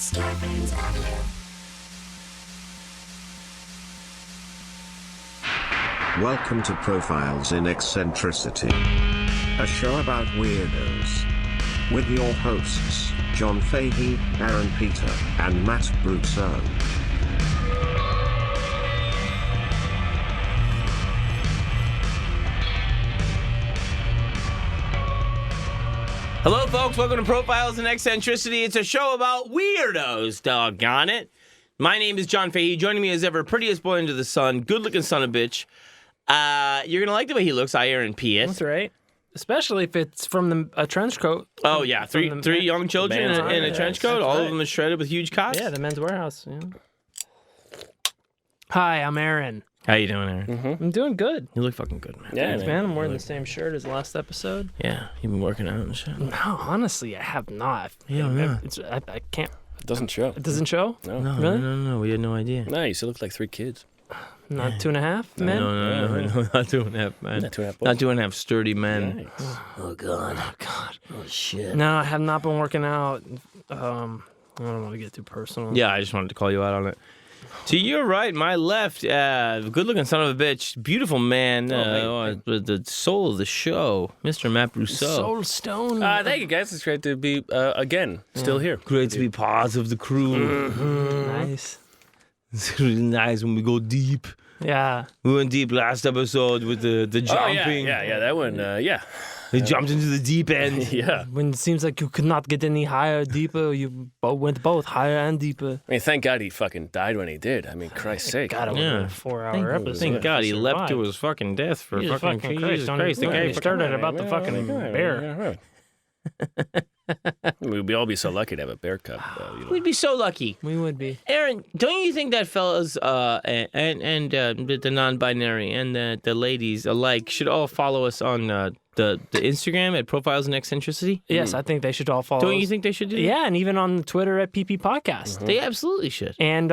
Scarpins Audio. Welcome to Profiles in Eccentricity, a show about weirdos. With your hosts, John Fahey, Aaron Peter, and Matt Brousseau. Hello, folks. Welcome to Profiles in Eccentricity. It's a show about weirdos, doggone it. My name is John Fahey. Joining me as ever, prettiest boy under the sun, good-looking son of a bitch. You're going to like the way he looks, Aaron P.S. That's right. Especially if it's from a trench coat. Oh, yeah. Three young children in a trench coat. All of them are shredded with huge cocks. Yeah, the Men's Warehouse. Yeah. Hi, I'm Aaron. How you doing, Aaron? Mm-hmm. I'm doing good. You look fucking good, man. Yeah, thanks, man. I'm wearing the same shirt as last episode. Yeah, you've been working out and shit. No, honestly, I have not. Yeah. I can't. It doesn't show. It doesn't show? No. Really? No. We had no idea. No, you still look like 3 kids. Not 2.5 men? No, not 2.5, man. Not 2.5 boys. Not 2.5 sturdy men. Nice. Oh, God. Oh, shit. No, I have not been working out. I don't want to get too personal. Yeah, I just wanted to call you out on it. To your right, my left, good-looking son of a bitch, beautiful man, the soul of the show, Mr. Matt Brousseau. Soul Stone. Thank you, guys. It's great to be, again, still here. Great to be part of the crew. Nice. It's really nice when we go deep. Yeah. We went deep last episode with the jumping. Oh, yeah, that one, yeah. They jumped into the deep end. Yeah. When it seems like you could not get any higher, deeper, you went both higher and deeper. I mean, thank God he fucking died when he did. I mean, Christ's sake. God, it was Yeah. a 4-hour episode. Thank God he leapt to survived. his fucking death for Jesus fucking Jesus Christ. The guy started about the fucking bear. We'd all be so lucky to have a bear cub. We'd be so lucky. We would be. Aaron, don't you think that fellas and the non-binary and the ladies alike should all follow us on the Instagram at Profiles in Eccentricity? Yes, I think they should all follow Don't us. you think they should do that? Yeah, and even on Twitter at PP Podcast. They absolutely should. And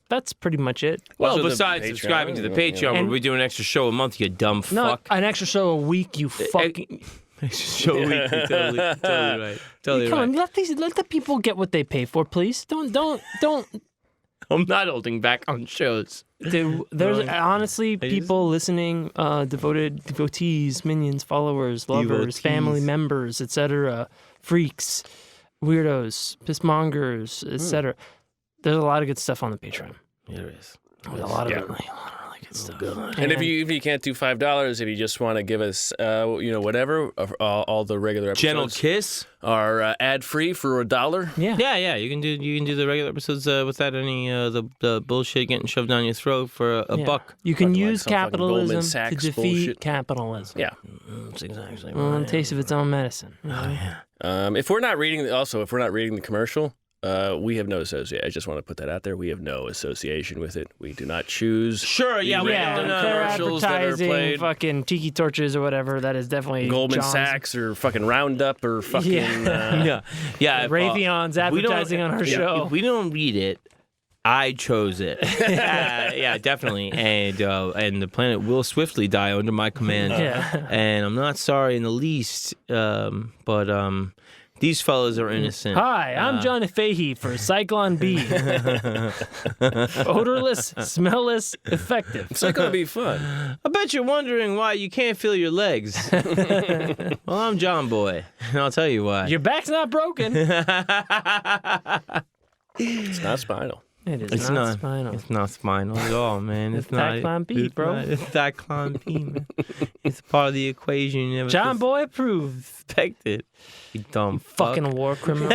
that's pretty much it. Well, Also the besides Patreon, subscribing to the yeah. Patreon, where And- we do an extra show a month, you dumb No, fuck. an extra show a week, you fucking... Extra show a week. You're totally right. Totally Come on, right. let the people get what they pay for, please. Don't. I'm not holding back on shows. There's honestly people listening, devotees, minions, followers, lovers, Devotees. family members, etc., freaks, weirdos, pissmongers, etc. There's a lot of good stuff on the Patreon. There is. There's a lot of Yeah. really good stuff. And if you can't do $5, if you just want to give us, whatever, all the regular episodes Gentle Kiss? are ad-free for $1. Yeah. Yeah. You can do the regular episodes without any the bullshit getting shoved down your throat for a Yeah. buck. You can Fucking like use some fucking Goldman capitalism to Sachs defeat bullshit. capitalism. Yeah. That's exactly A taste of its own medicine. If we're not reading the commercial, we have no association. I just want to put that out there. We have no association with it. We do not choose. Sure, yeah, the we random don't they're commercials that are advertising played. fucking tiki torches or whatever. That is definitely Goldman John's. Sachs or fucking Roundup or fucking. yeah. Raytheon's advertising on our show. If we don't read it, I chose it. Yeah, definitely. And the planet will swiftly die under my command. Yeah. And I'm not sorry in the least. But these fellas are innocent. Hi, I'm John Fahey for Cyclone B. Odorless, smellless, effective. It's not gonna be fun. I bet you're wondering why you can't feel your legs. Well, I'm John Boy, and I'll tell you why. Your back's not broken. It's not spinal. It is It's not not spinal. It's not spinal at all, man. It's not. Cyclone B, it's bro. not- It's Cyclone B, man. It's part of the equation. You never John Boy approved. suspected. You dumb fuck. Fucking war criminal.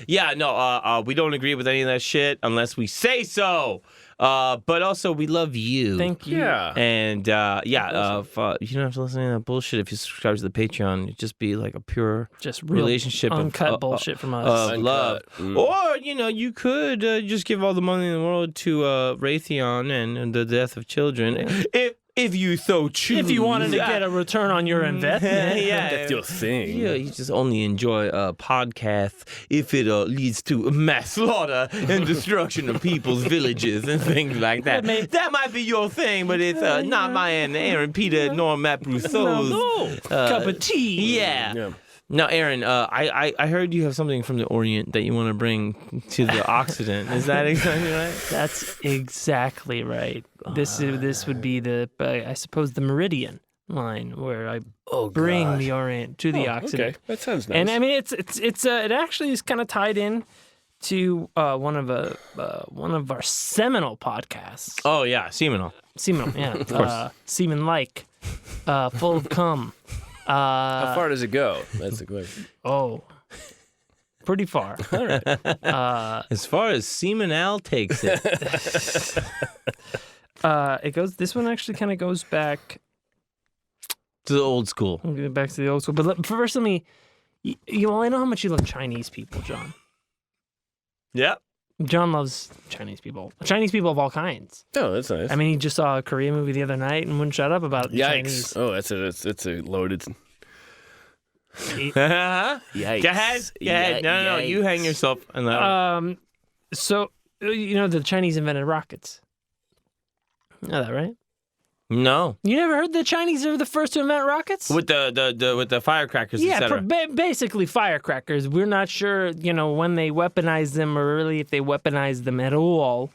Yeah, no. We don't agree with any of that shit unless we say so. But also, we love you. Thank you. Yeah. And you don't have to listen to that bullshit if you subscribe to the Patreon. It'd just be like a pure Just real relationship uncut of bullshit from us. of Uncut. love. Or, you could just give all the money in the world to Raytheon and the death of children. If you so choose. if you wanted to get a return on your investment. That's your thing. Yeah, you just only enjoy podcasts if it leads to mass slaughter and destruction of people's villages and things like that. That might be your thing, but it's not my and Aaron Peter nor Matt Brousseau's No. Cup of tea. Yeah. Yeah. Now, Aaron, I heard you have something from the Orient that you want to bring to the Occident. Is that exactly right? That's exactly right. This would be I suppose the Meridian line where I bring the Orient to the Occident. Okay, that sounds nice. And I mean, it actually is kind of tied in to one of our seminal podcasts. Oh, yeah, seminal. Seminal, yeah. Semen-like, full of cum. How far does it go? That's the question. Oh, pretty far. All right. As far as Seminal takes it. This one actually kind of goes back To the old school. back to the old school. But first, let me. I know how much you love Chinese people, John. Yeah. John loves Chinese people. Chinese people of all kinds. Oh, that's nice. I mean, he just saw a Korean movie the other night and wouldn't shut up about Yikes. Chinese. Oh, it's a loaded... Yikes. Yikes. Go ahead. No, you hang yourself. On that. So, the Chinese invented rockets. You know that, right? No. You never heard the Chinese are the first to invent rockets? With the firecrackers, Yeah, etc. basically firecrackers. We're not sure, when they weaponized them or really if they weaponized them at all.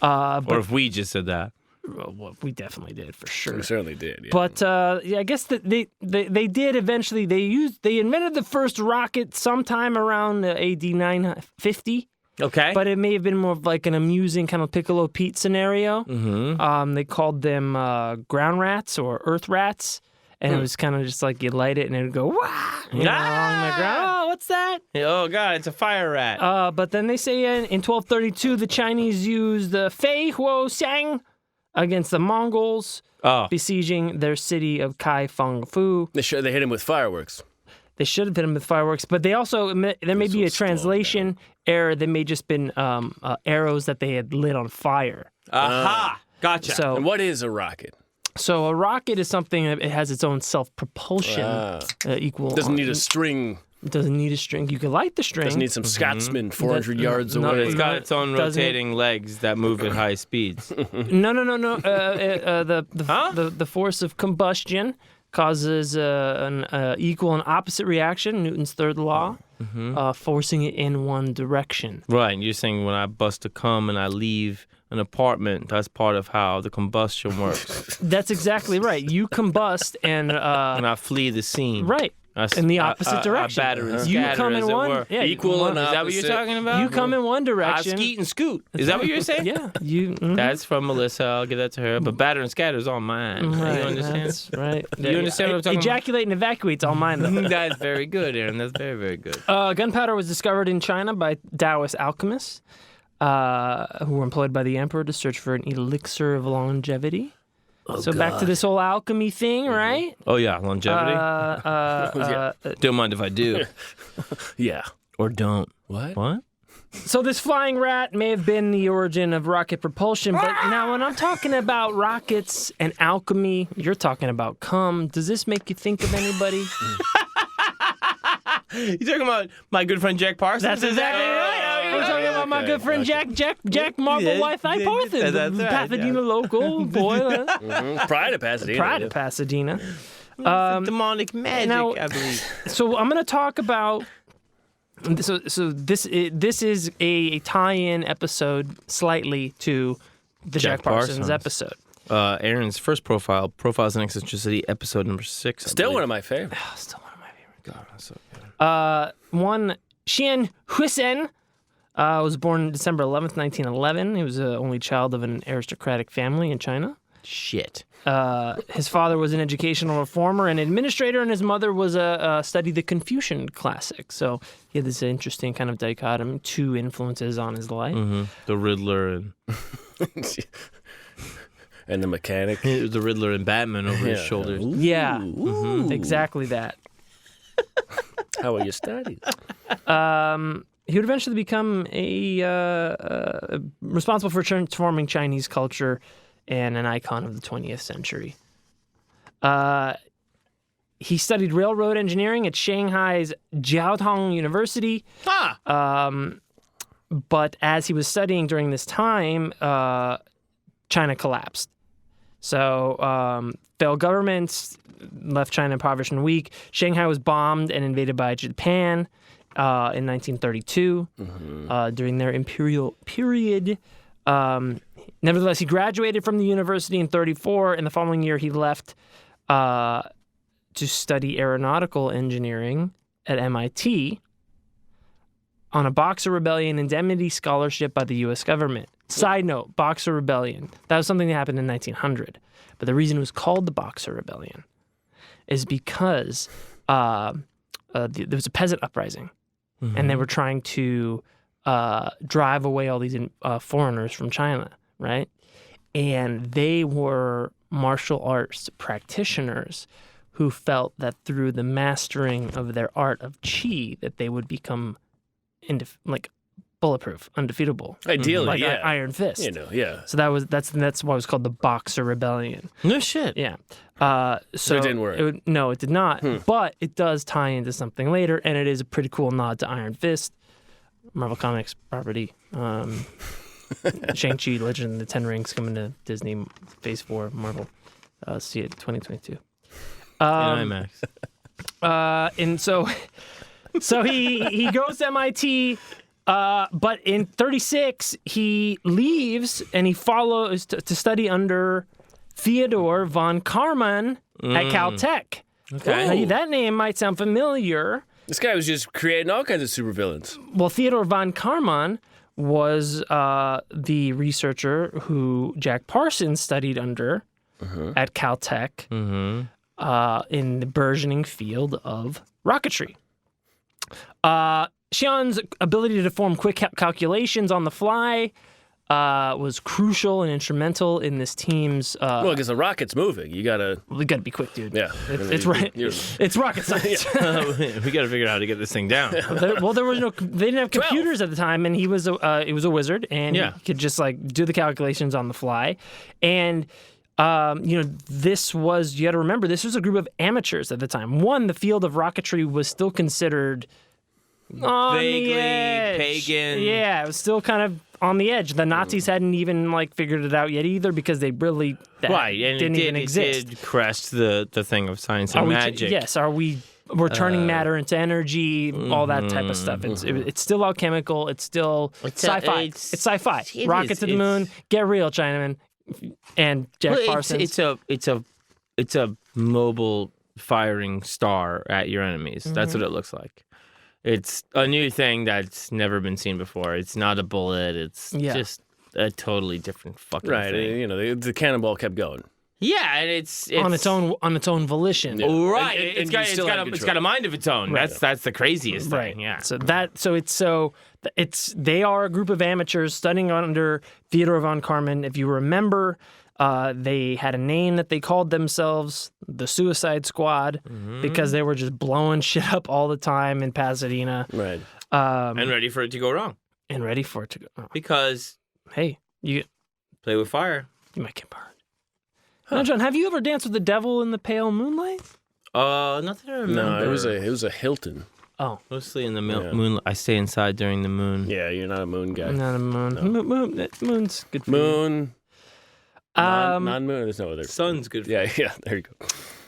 Or if we just said that. Well, we definitely did for sure. We certainly did. Yeah. But I guess that they did eventually. They invented the first rocket sometime around AD 950. Okay. But it may have been more of like an amusing kind of Piccolo Pete scenario. Mm-hmm. They called them ground rats or earth rats. And it was kind of just like you light it and it would go, wah! Along the ground. Oh, what's that? Oh, God, it's a fire rat. But then they say in 1232, the Chinese used the Fei Huo against the Mongols, besieging their city of Kai Feng Fu. They hit him with fireworks. They should have hit him with fireworks, but they also, there may be a translation error. There may just been arrows that they had lit on fire. Aha! Gotcha. So, And what is a rocket? So a rocket is something that it has its own self-propulsion equal. Doesn't need a string. It doesn't need a string. You can light the string. Doesn't need some Scotsman 400 yards no, away. It's got its own rotating legs that move at high speeds. No. The force of combustion causes an equal and opposite reaction, Newton's third law, forcing it in one direction. Right, you're saying when I bust a cum and I leave an apartment, that's part of how the combustion works. That's exactly right. You combust and I flee the scene. Right. In the opposite direction. Batter and You scatter, come in as it one. were. Yeah, Equal and Is that what opposite. you're talking about? You come in one I direction. skeet and scoot. Is that what you're saying? Yeah. You. Mhm. That's from Melissa. I'll give that to her. But batter and scatter is all mine. Right, You understand? That's right. You understand what I'm talking about? Ejaculate and evacuate's all mine, though. That's very good, Aaron. That's very, very good. Gunpowder was discovered in China by Taoist alchemists who were employed by the emperor to search for an elixir of longevity. Back to this whole alchemy thing, right? Oh, yeah. Longevity? Don't mind if I do. Yeah. Or don't. What? What? So this flying rat may have been the origin of rocket propulsion, but now when I'm talking about rockets and alchemy, you're talking about cum. Does this make you think of anybody? You talking about my good friend Jack Parsons? That's exactly right. We're talking about my good friend Jack Marble Wi-Fi Parsons, that's the right, Pasadena local boy. Pride of Pasadena. Pride of Pasadena. Demonic magic, now- I believe. So I'm going to talk about. So this is a tie-in episode slightly to the Jack Parsons episode. Aaron's first profile, Profiles in Eccentricity, episode number 6. Still one of my favorites. Still one of my favorites. God, that's so good. One, Qian Xuesen was born December 11th, 1911. He was the only child of an aristocratic family in China. Shit. His father was an educational reformer and administrator, and his mother was studied the Confucian classics. So he had this interesting kind of dichotomy, two influences on his life. Mm-hmm. The Riddler and And the mechanic. the Riddler and Batman over his Yeah. shoulders. Yeah, exactly that. How are your studies? He would eventually become responsible for transforming Chinese culture and an icon of the 20th century. He studied railroad engineering at Shanghai's Jiaotong University. But as he was studying during this time, China collapsed. So failed governments left China impoverished and weak. Shanghai was bombed and invaded by Japan in 1932 during their imperial period. Nevertheless, he graduated from the university in 1934, and the following year he left to study aeronautical engineering at MIT on a Boxer Rebellion indemnity scholarship by the U.S. government. Side note, Boxer Rebellion. That was something that happened in 1900. But the reason it was called the Boxer Rebellion is because there was a peasant uprising, and they were trying to drive away all these foreigners from China, right? And they were martial arts practitioners who felt that through the mastering of their art of qi, that they would become bulletproof, undefeatable. Ideally, like yeah. Iron Fist. So So that's why it was called the Boxer Rebellion. No shit. Yeah. So it didn't work. No, it did not. But it does tie into something later, and it is a pretty cool nod to Iron Fist, Marvel Comics property. Shang-Chi, Legend of the Ten Rings coming to Disney Phase 4, Marvel. See it 2022. In IMAX. And so he goes to MIT, but in 1936 he leaves and he follows to study under Theodore von Karman at Caltech. Okay. Now, that name might sound familiar. this guy was just creating all kinds of supervillains. Well, Theodore von Karman was the researcher who Jack Parsons studied under at Caltech in the burgeoning field of rocketry. Qian's ability to perform quick calculations on the fly was crucial and instrumental in this team's. Well, because the rocket's moving, you gotta. We got to be quick, dude. Yeah, It's right. It's rocket science. We got to figure out how to get this thing down. There was no. They didn't have computers at the time, and he was a wizard, and he could just do the calculations on the fly, and. This was, you got to remember, this was a group of amateurs at the time. One, the field of rocketry was still considered on Vaguely the edge. pagan. Yeah, it was still kind of on the edge. The Nazis hadn't even figured it out yet either because they really didn't even exist. It did crest the thing of science and magic. We're turning matter into energy, all that type of stuff. It's still alchemical. It's still sci-fi. It's sci-fi. Rocket to the moon. Get real, Chinaman. And Jack Parsons. It's a mobile firing star at your enemies. That's what it looks like. It's a new thing that's never been seen before. It's not a bullet. It's just a totally different fucking thing. And, the cannonball kept going. Yeah, and it's on its own volition. Yeah. Right. And It's got a mind of its own. Right. That's the craziest thing. Right. Yeah. They are a group of amateurs studying under Theodore von Karman. If you remember, they had a name that they called themselves the Suicide Squad because they were just blowing shit up all the time in Pasadena. Right. And ready for it to go wrong. And ready for it to go wrong. Because Hey, you play with fire. might get burned. Now, John, have you ever danced with the devil in the pale moonlight? Not that I remember. No, it was a Hilton. Oh. Mostly in the moon. I stay inside during the moon. Yeah, you're not a moon guy. Not a moon. No. Moon's good for you. Moon. Non-moon. There's no other. Sun's good for Yeah, there you go.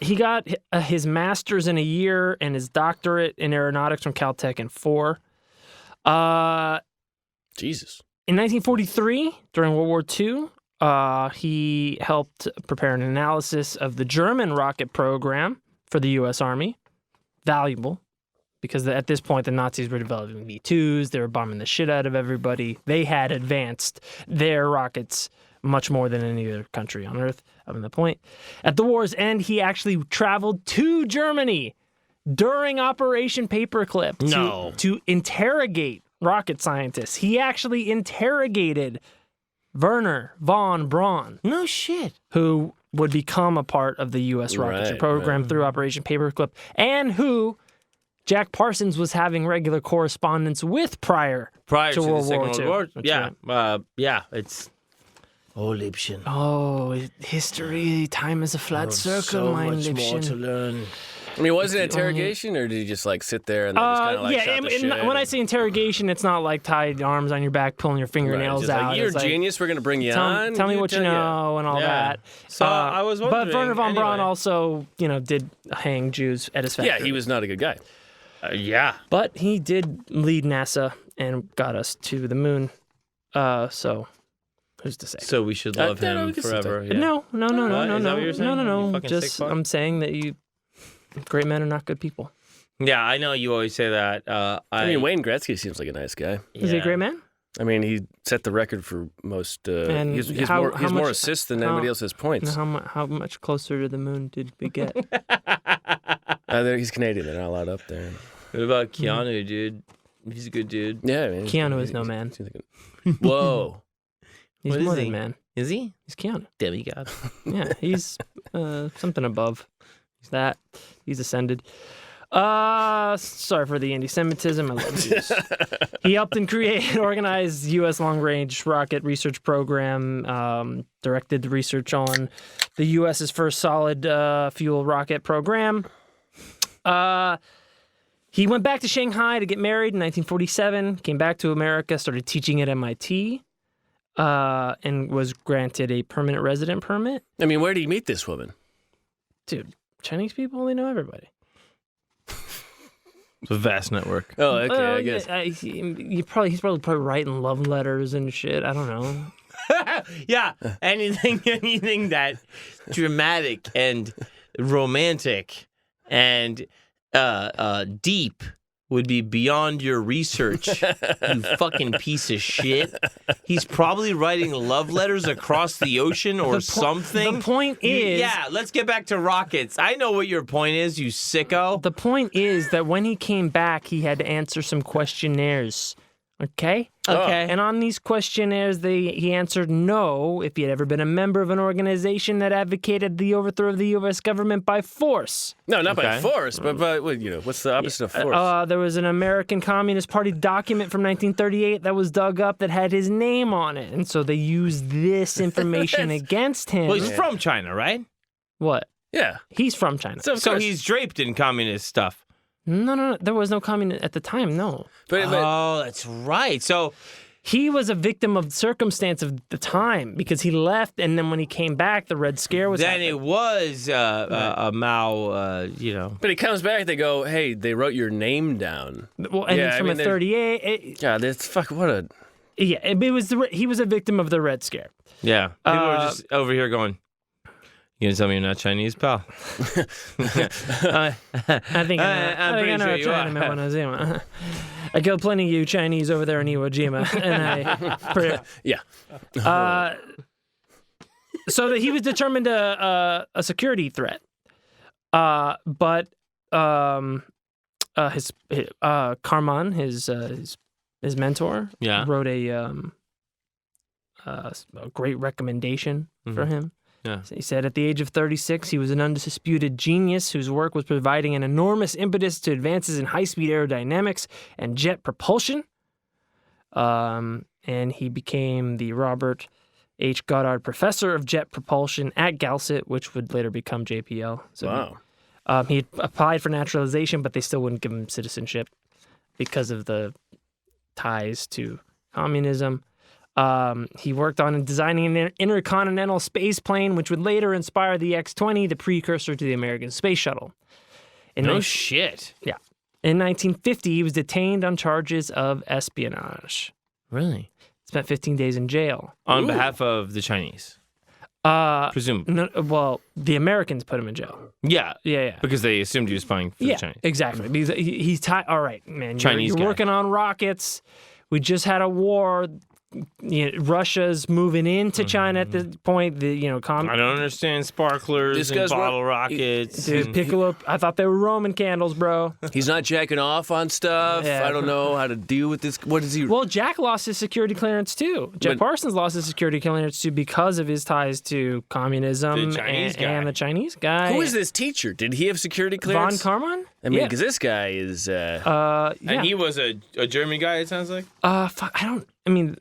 He got his master's in a year and his doctorate in aeronautics from Caltech in 4. Jesus. In 1943, during World War II, he helped prepare an analysis of the German rocket program for the U.S. Army. Valuable, because at this point, the Nazis were developing V-2s. They were bombing the shit out of everybody. They had advanced their rockets much more than any other country on Earth up to the point. At the war's end, he actually traveled to Germany during Operation Paperclip to interrogate rocket scientists. He actually interrogated Werner von Braun. No shit. Who would become a part of the U.S. rocketry program through Operation Paperclip, and who Jack Parsons was having regular correspondence with prior to World War II. Yeah. Right. It's... Oh, Liebchen. Oh, history, time is a flat circle, so mein much more to Liebchen. learn. I mean, was it an interrogation, or did he just like sit there and then just kind of like shot the shit? When I say interrogation, it's not like tied arms on your back, pulling your fingernails Just out. like, you're It's a genius. We're gonna bring you on. Tell me what you know and all that. So I was wondering. But Werner von Braun anyway. also, did hang Jews at his factory. Yeah, he was not a good guy. Yeah. But he did lead NASA and got us to the moon. So who's to say? So we should love no, him we can sit forever. there. Yeah. No. What? Is that what you're saying? You No. fucking Just sick fuck? I'm saying that great men are not good people. Yeah, I know you always say that. I mean, Wayne Gretzky seems like a nice guy. Is he a great man? I mean, he set the record for most. And He's how more much- assists than anybody else has points. How much closer to the moon did we get? He's Canadian. They're not allowed up there. What about Keanu, dude? He's a good dude. Yeah, I mean, Keanu is no man. Whoa. He's What is more he? than man. Is he? He's Keanu. Demigod. Yeah, he's something above. He's that. He's ascended. Sorry for the anti-Semitism. I love Jews. He helped and create and organize U.S. long-range rocket research program. Directed the research on the U.S.'s first solid fuel rocket program. He went back to Shanghai to get married in 1947. Came back to America. Started teaching at MIT. And was granted a permanent resident permit. I mean, where did he meet this woman? Dude, Chinese people, they know everybody. It's a vast network. Oh, okay, I guess. He's probably writing love letters and shit. I don't know. Yeah, anything that dramatic and romantic and deep would be beyond your research, you fucking piece of shit. He's probably writing love letters across the ocean or something. The point is... Yeah, let's get back to rockets. I know what your point is, you sicko. The point is that when he came back, he had to answer some questionnaires. Okay? Okay. And on these questionnaires, he answered no if he had ever been a member of an organization that advocated the overthrow of the U.S. government by force. No, not by Okay. force, but what's the opposite of force? There was an American Communist Party document from 1938 that was dug up that had his name on it. And so they used this information against him. Well, he's from China, right? What? Yeah. He's from China. So, So he's draped in communist stuff. No. There was no communist at the time, no. but Oh, that's right. So He was a victim of circumstance of the time because he left, and then when he came back, the Red Scare was then happening. it was a Mao, But he comes back, they go, hey, they wrote your name down. Well, and Yeah, it's I from mean, a 38. God, that's what a... Yeah, it was he was a victim of the Red Scare. Yeah. People are just over here going, you gonna tell me you're not Chinese, pal? I think I'm pretty I know sure a you are. Chinaman when I was in. I killed plenty of you Chinese over there in Iwo Jima, and Yeah. so that he was determined a security threat. But his Karman, his mentor, Yeah. wrote a great recommendation for him. Yeah. He said, at the age of 36, he was an undisputed genius whose work was providing an enormous impetus to advances in high-speed aerodynamics and jet propulsion. And he became the Robert H. Goddard Professor of Jet Propulsion at Galset, which would later become JPL. So Wow. he applied for naturalization, but they still wouldn't give him citizenship because of the ties to communism. He worked on designing an intercontinental space plane, which would later inspire the X-20, the precursor to the American space shuttle. No shit. Yeah. In 1950, he was detained on charges of espionage. Really? Spent 15 days in jail. On behalf of the Chinese, presumably. No, well, the Americans put him in jail. Yeah. Yeah. Because they assumed he was spying for the Yeah, Chinese. exactly. Because he's tied. All right, man. Chinese You're guy. working on rockets. We just had a war. Russia's moving into China at this point. I don't understand sparklers This and guy's bottle rockets. Dude, and- Piccolo, I thought they were Roman candles, bro. He's not jacking off on stuff. Yeah. I don't know how to deal with this. What is he... Well, Jack lost his security clearance too. Jack But- Parsons lost his security clearance too because of his ties to communism The Chinese guy. and the Chinese guy. Who is this teacher? Did he have security Von clearance? Karman? I mean, yeah. because this guy is... Yeah. And he was a German guy, it sounds like? Fuck, I don't. I mean,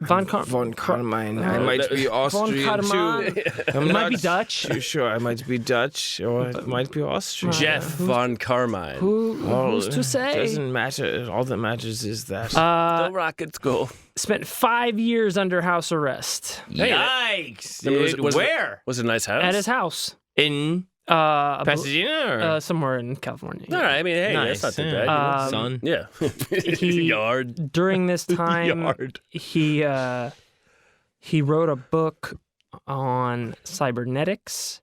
Von Karman. I might be Austrian Karman. too. It might be Dutch. Too sure. I might be Dutch or it might be Austrian. Jeff von Carmine. Who's to say? Doesn't matter. All that matters is that The Rockets go. Spent 5 years under house arrest Yikes! Dude, Dude, where? Was it a nice house? at his house. In Pasadena or Somewhere in California. All right. I mean, hey, Nice, that's not too yeah. bad. Son? Yeah. He- Yard. During this time, Yard. he wrote a book on cybernetics.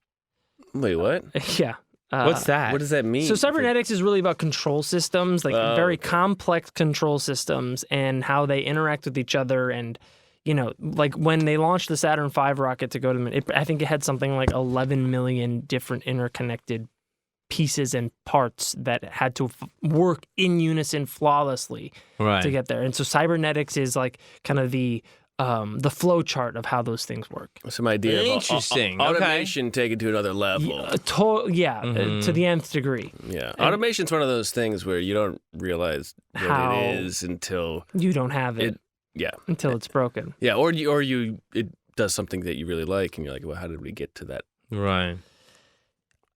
Wait, what? Yeah. What's that? What does that mean? So cybernetics is really about control systems, like very complex control systems and how they interact with each other. And, you know, like when they launched the Saturn V rocket to go to the moon, I think it had something like 11 million different interconnected pieces and parts that had to work in unison flawlessly right. to get there. And so cybernetics is like kind of the flow chart of how those things work. Some idea of Interesting. Okay. automation taken to another level. To the nth degree. Yeah. Automation's one of those things where you don't realize what How- it is until You don't have it yeah. until it's broken. Yeah, or it does something that you really like and you're like, well, how did we get to that? Right.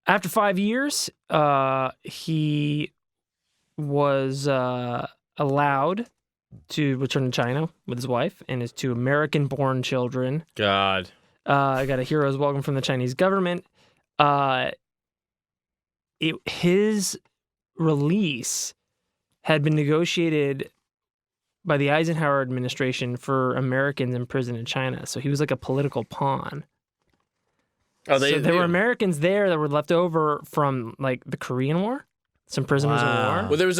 After 5 years, he was allowed to return to China with his wife and his 2 American-born children. God. I got a hero's welcome from the Chinese government. His release had been negotiated by the Eisenhower administration for Americans imprisoned in China. So he was like a political pawn. Oh, So there were Americans there that were left over from like the Korean War, some prisoners of Wow. war. Well, there's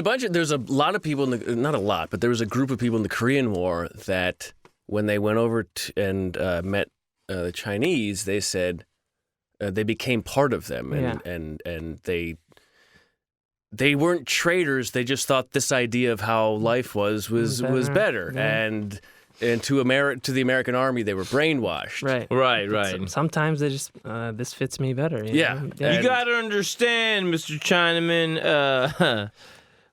a lot of people, not a lot, but there was a group of people in the Korean War that when they went over and met the Chinese, they said they became part of them. And they weren't traitors. They just thought this idea of how life was better. Yeah. And to the American army, they were brainwashed. Right. Right. Sometimes they just, this fits me better. Yeah. know? You got to understand, Mr. Chinaman,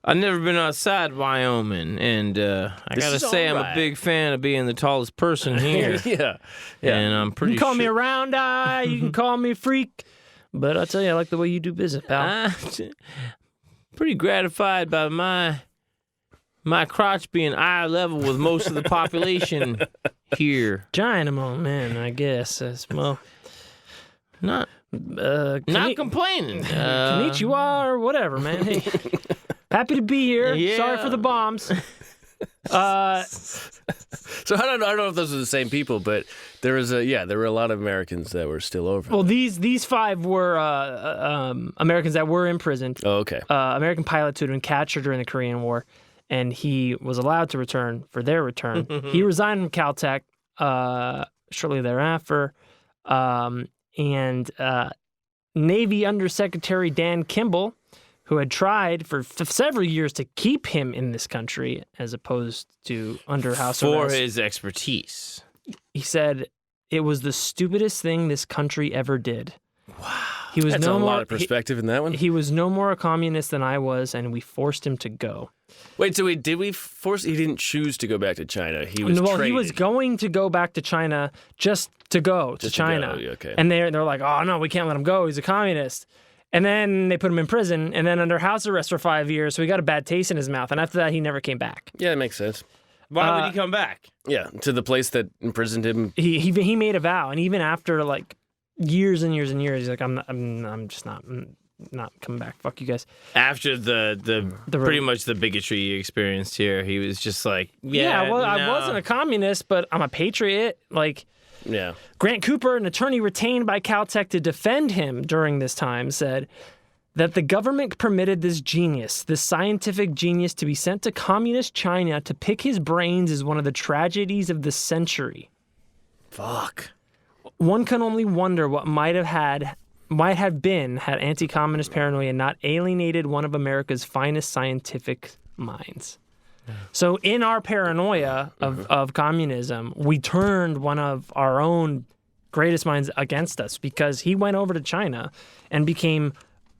I've never been outside Wyoming, and I This got to is say all I'm right. a big fan of being the tallest person here. Yeah. And I'm You pretty can call me a sure... round eye, you can call me a freak, but I'll tell you, I like the way you do business, pal. I'm pretty gratified by my crotch being eye level with most of the population here. Giant man, I guess. Well, Not complaining. Konnichiwa or whatever, man. Hey, happy to be here. Yeah. Sorry for the bombs. So I don't know if those are the same people, but there were a lot of Americans that were still over. Well, these 5 were Americans that were imprisoned. Oh, okay. American pilots who had been captured during the Korean War, and he was allowed to return for their return. He resigned from Caltech shortly thereafter, and Navy Undersecretary Dan Kimball, who had tried for several years to keep him in this country as opposed to under house for arrest. his expertise. He said it was the stupidest thing this country ever did. Wow. He was That's no a more lot of perspective in that one. he was no more a communist than I was, and we forced him to go. Wait, so did we force? He didn't choose to go back to China. He was Well, traded. he was going to go back to China just to go to China. okay. And they're like, oh, no, we can't let him go. He's a communist. And then they put him in prison and then under house arrest for 5 years. So he got a bad taste in his mouth. And after that, he never came back. Yeah, that makes sense. Why would he come back? Yeah, to the place that imprisoned him. He made a vow. And even after like years and years and years, he's like, I'm just not coming back. Fuck you guys. After the pretty much the bigotry you experienced here, he was just like, I wasn't a communist, but I'm a patriot. Like, Yeah. Grant Cooper, an attorney retained by Caltech to defend him during this time, said that the government permitted this scientific genius, to be sent to communist China to pick his brains is one of the tragedies of the century. Fuck. One can only wonder what might have been had anti-communist paranoia not alienated one of America's finest scientific minds. So in our paranoia of communism, we turned one of our own greatest minds against us because he went over to China and became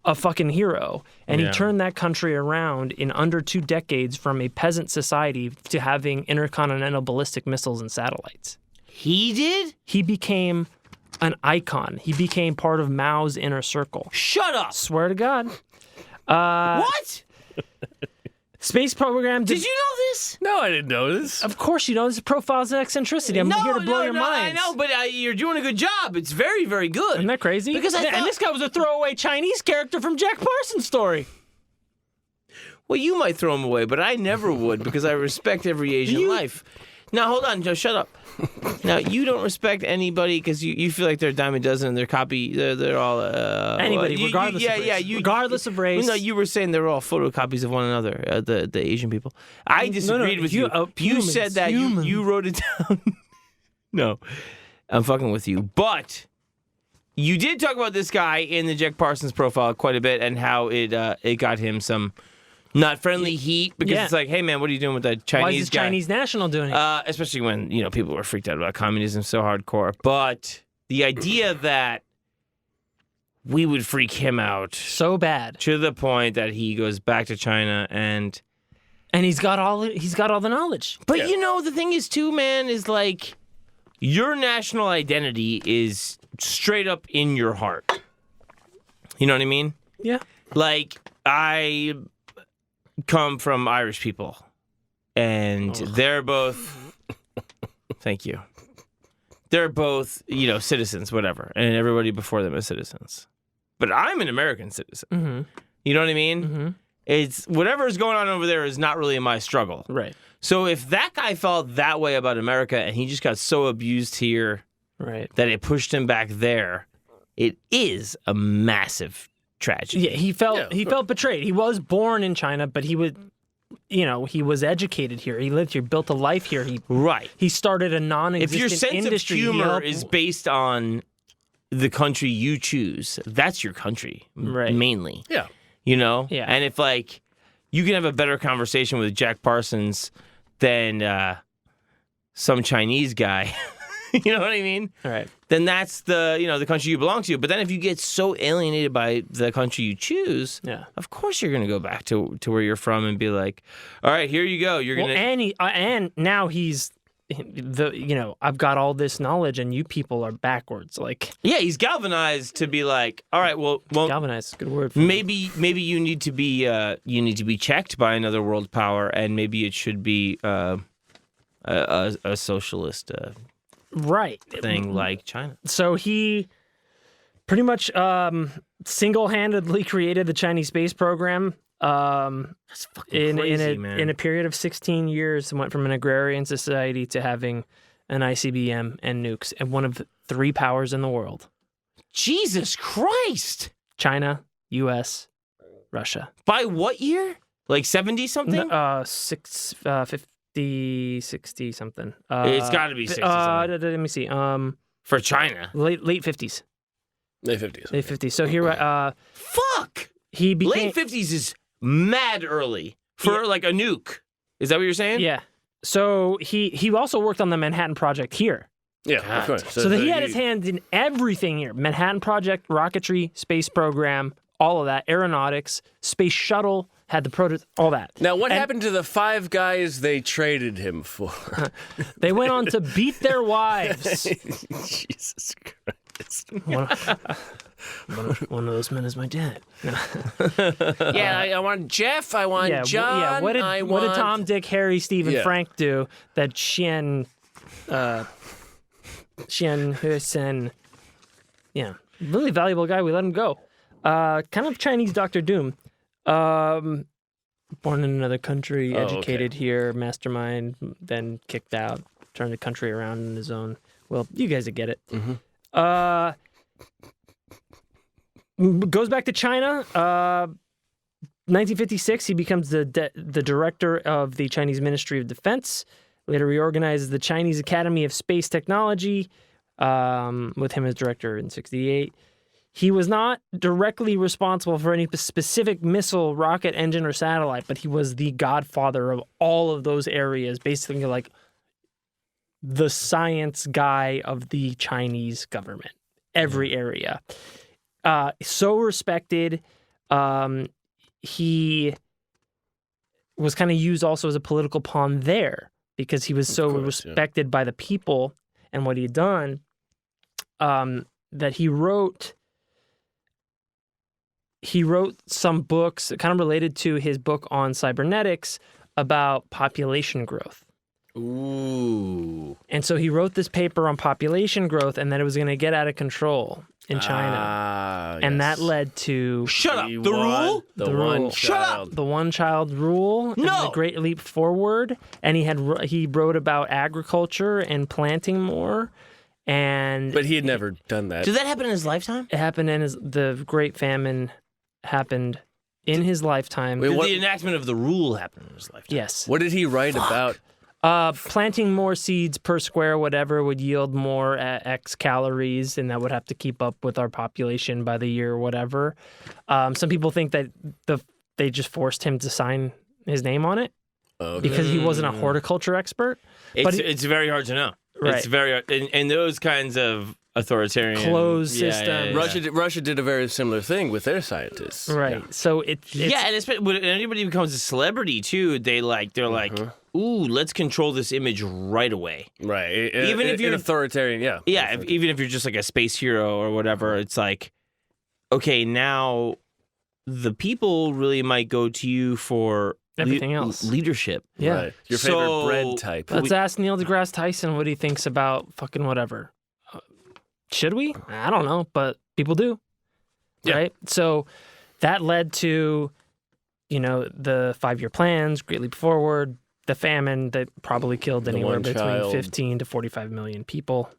a fucking hero. And Yeah. he turned that country around in under 2 decades from a peasant society to having intercontinental ballistic missiles and satellites. He did? He became an icon. He became part of Mao's inner circle. Shut up. Swear to God. What? Space program. Did you know this? No, I didn't know this. Of course you know. This is Profiles in Eccentricity. I'm here to blow your minds. I know, but you're doing a good job. It's very, very good. Isn't that crazy? Because I and thought- this guy was a throwaway Chinese character from Jack Parsons' story. Well, you might throw him away, but I never would because I respect every Asian life. Now, hold on, Joe, shut up. Now, you don't respect anybody because you feel like they're a dime a dozen and they're copy. They're all Anybody, regardless of race. Regardless of race. No, you were saying they're all photocopies of one another. The Asian people. I disagreed with you. You humans, said that you wrote it down. No, I'm fucking with you. But you did talk about this guy in the Jack Parsons profile quite a bit and how it got him some not friendly heat because it's like, hey man, what are you doing with that Chinese Why is this guy? Chinese national doing it? Especially when people were freaked out about communism so hardcore. But the idea that we would freak him out So bad. to the point that he goes back to China and And he's got all the knowledge. but the thing is too, man, is like your national identity is straight up in your heart. You know what I mean? Yeah. Like I come from Irish people and they're both thank you. They're both, citizens, whatever, and everybody before them is citizens. But I'm an American citizen. Mm-hmm. You know what I mean? Mm-hmm. It's whatever's going on over there is not really my struggle. Right. So if that guy felt that way about America and he just got so abused here Right. that it pushed him back there, it is a massive tragedy. Yeah, he felt betrayed. He was born in China, but he was educated here. He lived here, built a life here. Right. He started a non-existent If your sense industry. of humor is based on the country you choose, that's your country, Right. mainly. Yeah. Yeah. And if you can have a better conversation with Jack Parsons than some Chinese guy, you know what I mean? All right. Then that's the country you belong to. But then if you get so alienated by the country you choose, Yeah. of course you're going to go back to where you're from and be like, all right, here you go. You're Well, going to. and now he's I've got all this knowledge, and you people are backwards. Like Yeah, he's galvanized to be like, all right, well, galvanized, is a good word. For it. maybe you need to be checked by another world power, and maybe it should be a socialist Right. thing like China. So he pretty much single-handedly created the Chinese space program. That's fucking crazy, man. In a period of 16 years, went from an agrarian society to having an ICBM and nukes, and one of 3 powers in the world: Jesus Christ! China, U.S., Russia. By what year? Like 70 something? 60 something. It's got to be 60 something. Let me see. For China. Late 50s. Late 50s. Late 50s. So here, Fuck! he became Late 50s is mad early for like a nuke. Is that what you're saying? Yeah. So he also worked on the Manhattan Project here. Yeah, God. of course. So that he had his hands in everything here: Manhattan Project, rocketry, space program, all of that, aeronautics, space shuttle, had the prototype, all that. Now, what happened to the 5 guys they traded him for? They went on to beat their wives. Jesus Christ. One of those men is my dad. Yeah, I want Jeff. I want John. What did Tom, Dick, Harry, Steve, and Yeah. Frank do that Qian Xuesen, really valuable guy. We let him go. Kind of Chinese Doctor Doom. Born in another country, educated here, mastermind, then kicked out, turned the country around in his own. Well, you guys would get it. Mm-hmm. Goes back to China. 1956, he becomes the director of the Chinese Ministry of Defense. Later reorganizes the Chinese Academy of Space Technology, with him as director in 68. He was not directly responsible for any specific missile, rocket, engine, or satellite, but he was the godfather of all of those areas, basically like the science guy of the Chinese government, every area. So respected, He was kind of used also as a political pawn there because he was so respected by the people and what he had done that he wrote some books kind of related to his book on cybernetics about population growth. Ooh. And so he wrote this paper on population growth and that it was going to get out of control in China. And that led to... Shut up! The rule? The rule. one Shut up! child. The one-child rule. And No! the Great Leap Forward. And he wrote about agriculture and planting more. And But he had never done that. Did that happen in his lifetime? it happened the Great Famine happened in his lifetime. Wait, Did what- the enactment of the rule happen in his lifetime? Yes. What did he write about? Planting more seeds per square, whatever, would yield more X calories, and that would have to keep up with our population by the year or whatever. Some people think that they just forced him to sign his name on it because he wasn't a horticulture expert. It's very hard to know. Right. It's very hard. In those kinds of authoritarian... Closed Yeah, system. yeah, yeah. Russia did a very similar thing with their scientists. Right. So it's Yeah, and especially when anybody becomes a celebrity too, they're like, ooh, let's control this image right away. Right. Even if you're- an authoritarian, yeah. Yeah, even if you're just like a space hero or whatever, it's like, okay, now the people really might go to you for everything else. leadership. Yeah. Right. Your favorite So- bread type. Let's ask Neil deGrasse Tyson what he thinks about fucking whatever. Should we? I don't know, but people do. Yeah. Right? So that led to, the 5-year plans, Great Leap Forward, the famine that probably killed anywhere one between child. 15 to 45 million people.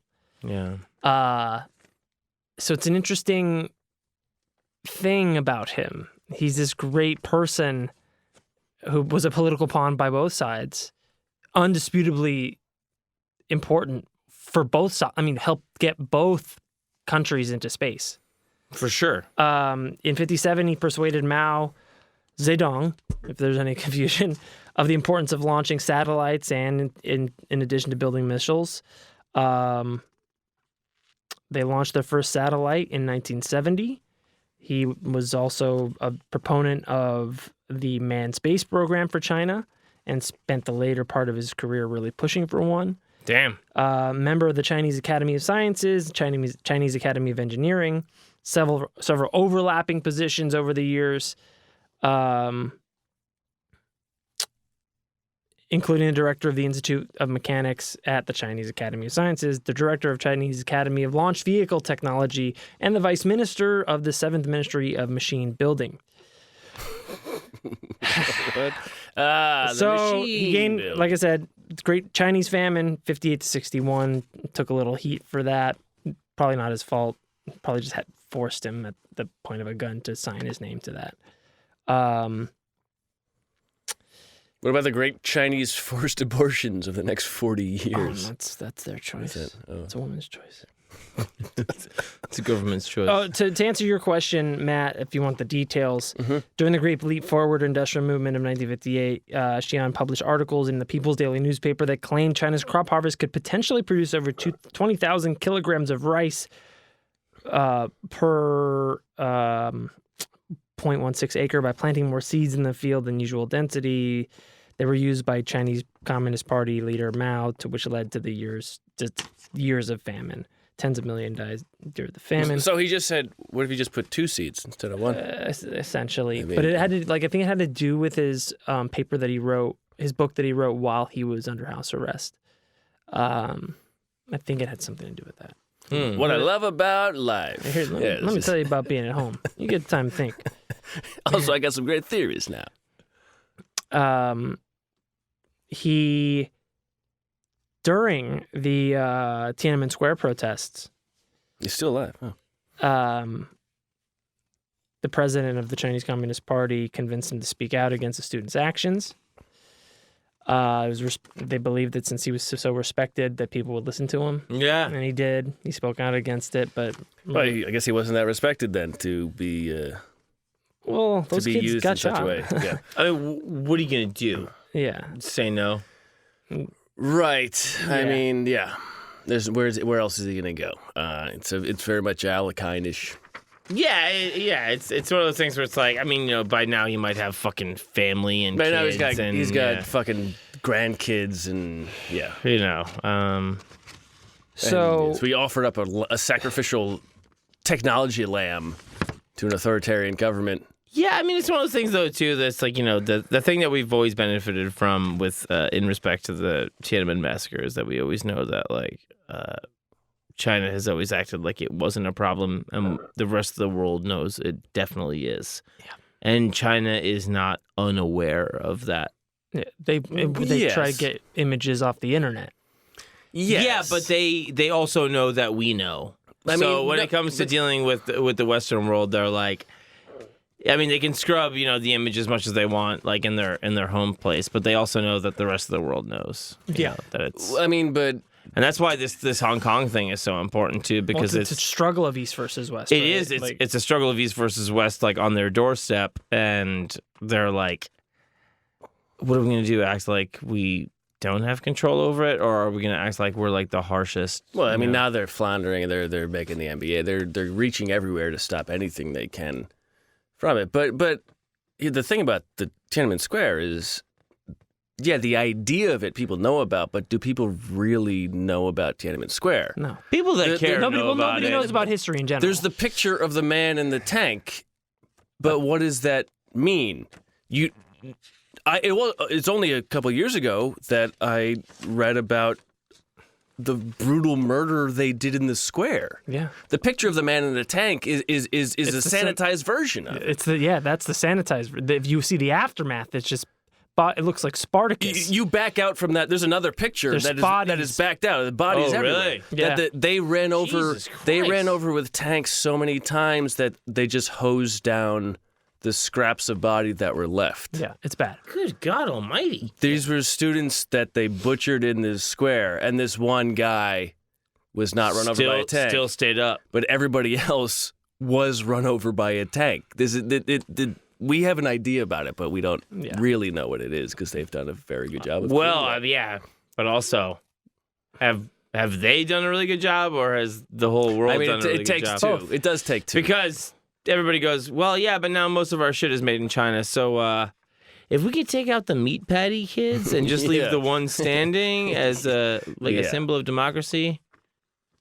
Yeah. So it's an interesting thing about him. He's this great person who was a political pawn by both sides, undisputably important for both sides. I mean, helped get both countries into space. For sure. In 57, he persuaded Mao Zedong, if there's any confusion, of the importance of launching satellites and in addition to building missiles. They launched their first satellite in 1970. He was also a proponent of the manned space program for China and spent the later part of his career really pushing for one. Damn. Member of the Chinese Academy of Sciences, Chinese Academy of Engineering, several overlapping positions over the years, including the director of the Institute of Mechanics at the Chinese Academy of Sciences, the director of Chinese Academy of Launch Vehicle Technology, and the vice minister of the 7th Ministry of Machine Building. So he gained, like I said, great Chinese famine, 58 to 61. Took a little heat for that. Probably not his fault. Probably just had forced him at the point of a gun to sign his name to that. What about the great Chinese forced abortions of the next 40 years? That's their choice. That's it. Oh. It's a woman's choice. It's a government's choice. Oh, to answer your question, Matt, if you want the details, during the Great Leap Forward industrial movement of 1958, Qian published articles in the People's Daily newspaper that claimed China's crop harvest could potentially produce over 20,000 kilograms of rice per 0.16 acre by planting more seeds in the field than usual density. They were used by Chinese Communist Party leader Mao, which led to the years of famine. Tens of millions died during the famine. So he just said, what if you just put 2 seeds instead of 1? Essentially. I mean, but it had to, I think it had to do with his paper that he wrote, his book that he wrote while he was under house arrest. I think it had something to do with that. What I love about life. Here, let me tell you about being at home. You get time to think. Also, I got some great theories now. He, during the Tiananmen Square protests, He's still alive. Huh? the president of the Chinese Communist Party convinced him to speak out against the students' actions. They believed that since he was so respected, that people would listen to him, Yeah. and he did. He spoke out against it, but Well, I guess he wasn't that respected then to be well, to those be kids used got in such shot. a way. Yeah. I mean, what are you going to do? Yeah, Say no? Right. I Yeah. mean, yeah. Where else is he going to go? It's very much Alekhine-ish. It's one of those things where it's like, I mean, by now he might have fucking family and Right kids. now he's got fucking grandkids and So we offered up a sacrificial technology lamb to an authoritarian government. Yeah, I mean, it's one of those things, though, too, that's like, the thing that we've always benefited from with, in respect to the Tiananmen massacre is that we always know that, like, China has always acted like it wasn't a problem, and the rest of the world knows it definitely is. Yeah. And China is not unaware of that. Yeah, they try to get images off the internet. Yes. Yeah, but they also know that we know. When it comes to dealing with the Western world, they're like, I mean, they can scrub, the image as much as they want, like in their home place, but they also know that the rest of the world knows. That it's. And that's why this Hong Kong thing is so important too, because it's a struggle of East versus West. It is. It's a struggle of East versus West, like on their doorstep, and they're like, "What are we going to do? Act like we don't have control over it, or are we going to act like we're like the harshest?" Well, I mean, now they're floundering. They're making the NBA. They're reaching everywhere to stop anything they can from it. But the thing about the Tiananmen Square is, the idea of it people know about, but do people really know about Tiananmen Square? No. People that care know about it. Nobody knows about history in general. There's the picture of the man in the tank, but what does that mean? It's only a couple years ago that I read about the brutal murder they did in the square. Yeah. The picture of the man in the tank is a sanitized version of it. That's the sanitized. If you see the aftermath, it's just, it looks like Spartacus. You back out from that. There's another picture that is backed out. The bodies everywhere. Really? Yeah. They ran over. Jesus Christ. They ran over with tanks so many times that they just hosed down the scraps of body that were left. Yeah, it's bad. Good God Almighty! These were students that they butchered in this square, and this one guy was not run over by a tank. Still stayed up, but everybody else was run over by a tank. We have an idea about it, but we don't really know what it is because they've done a very good job. But also, have they done a really good job, or has the whole world done a really good job? It takes two. It does take two. Because everybody goes, well, yeah, but now most of our shit is made in China, so if we could take out the meat patty kids and just leave the one standing as a symbol of democracy,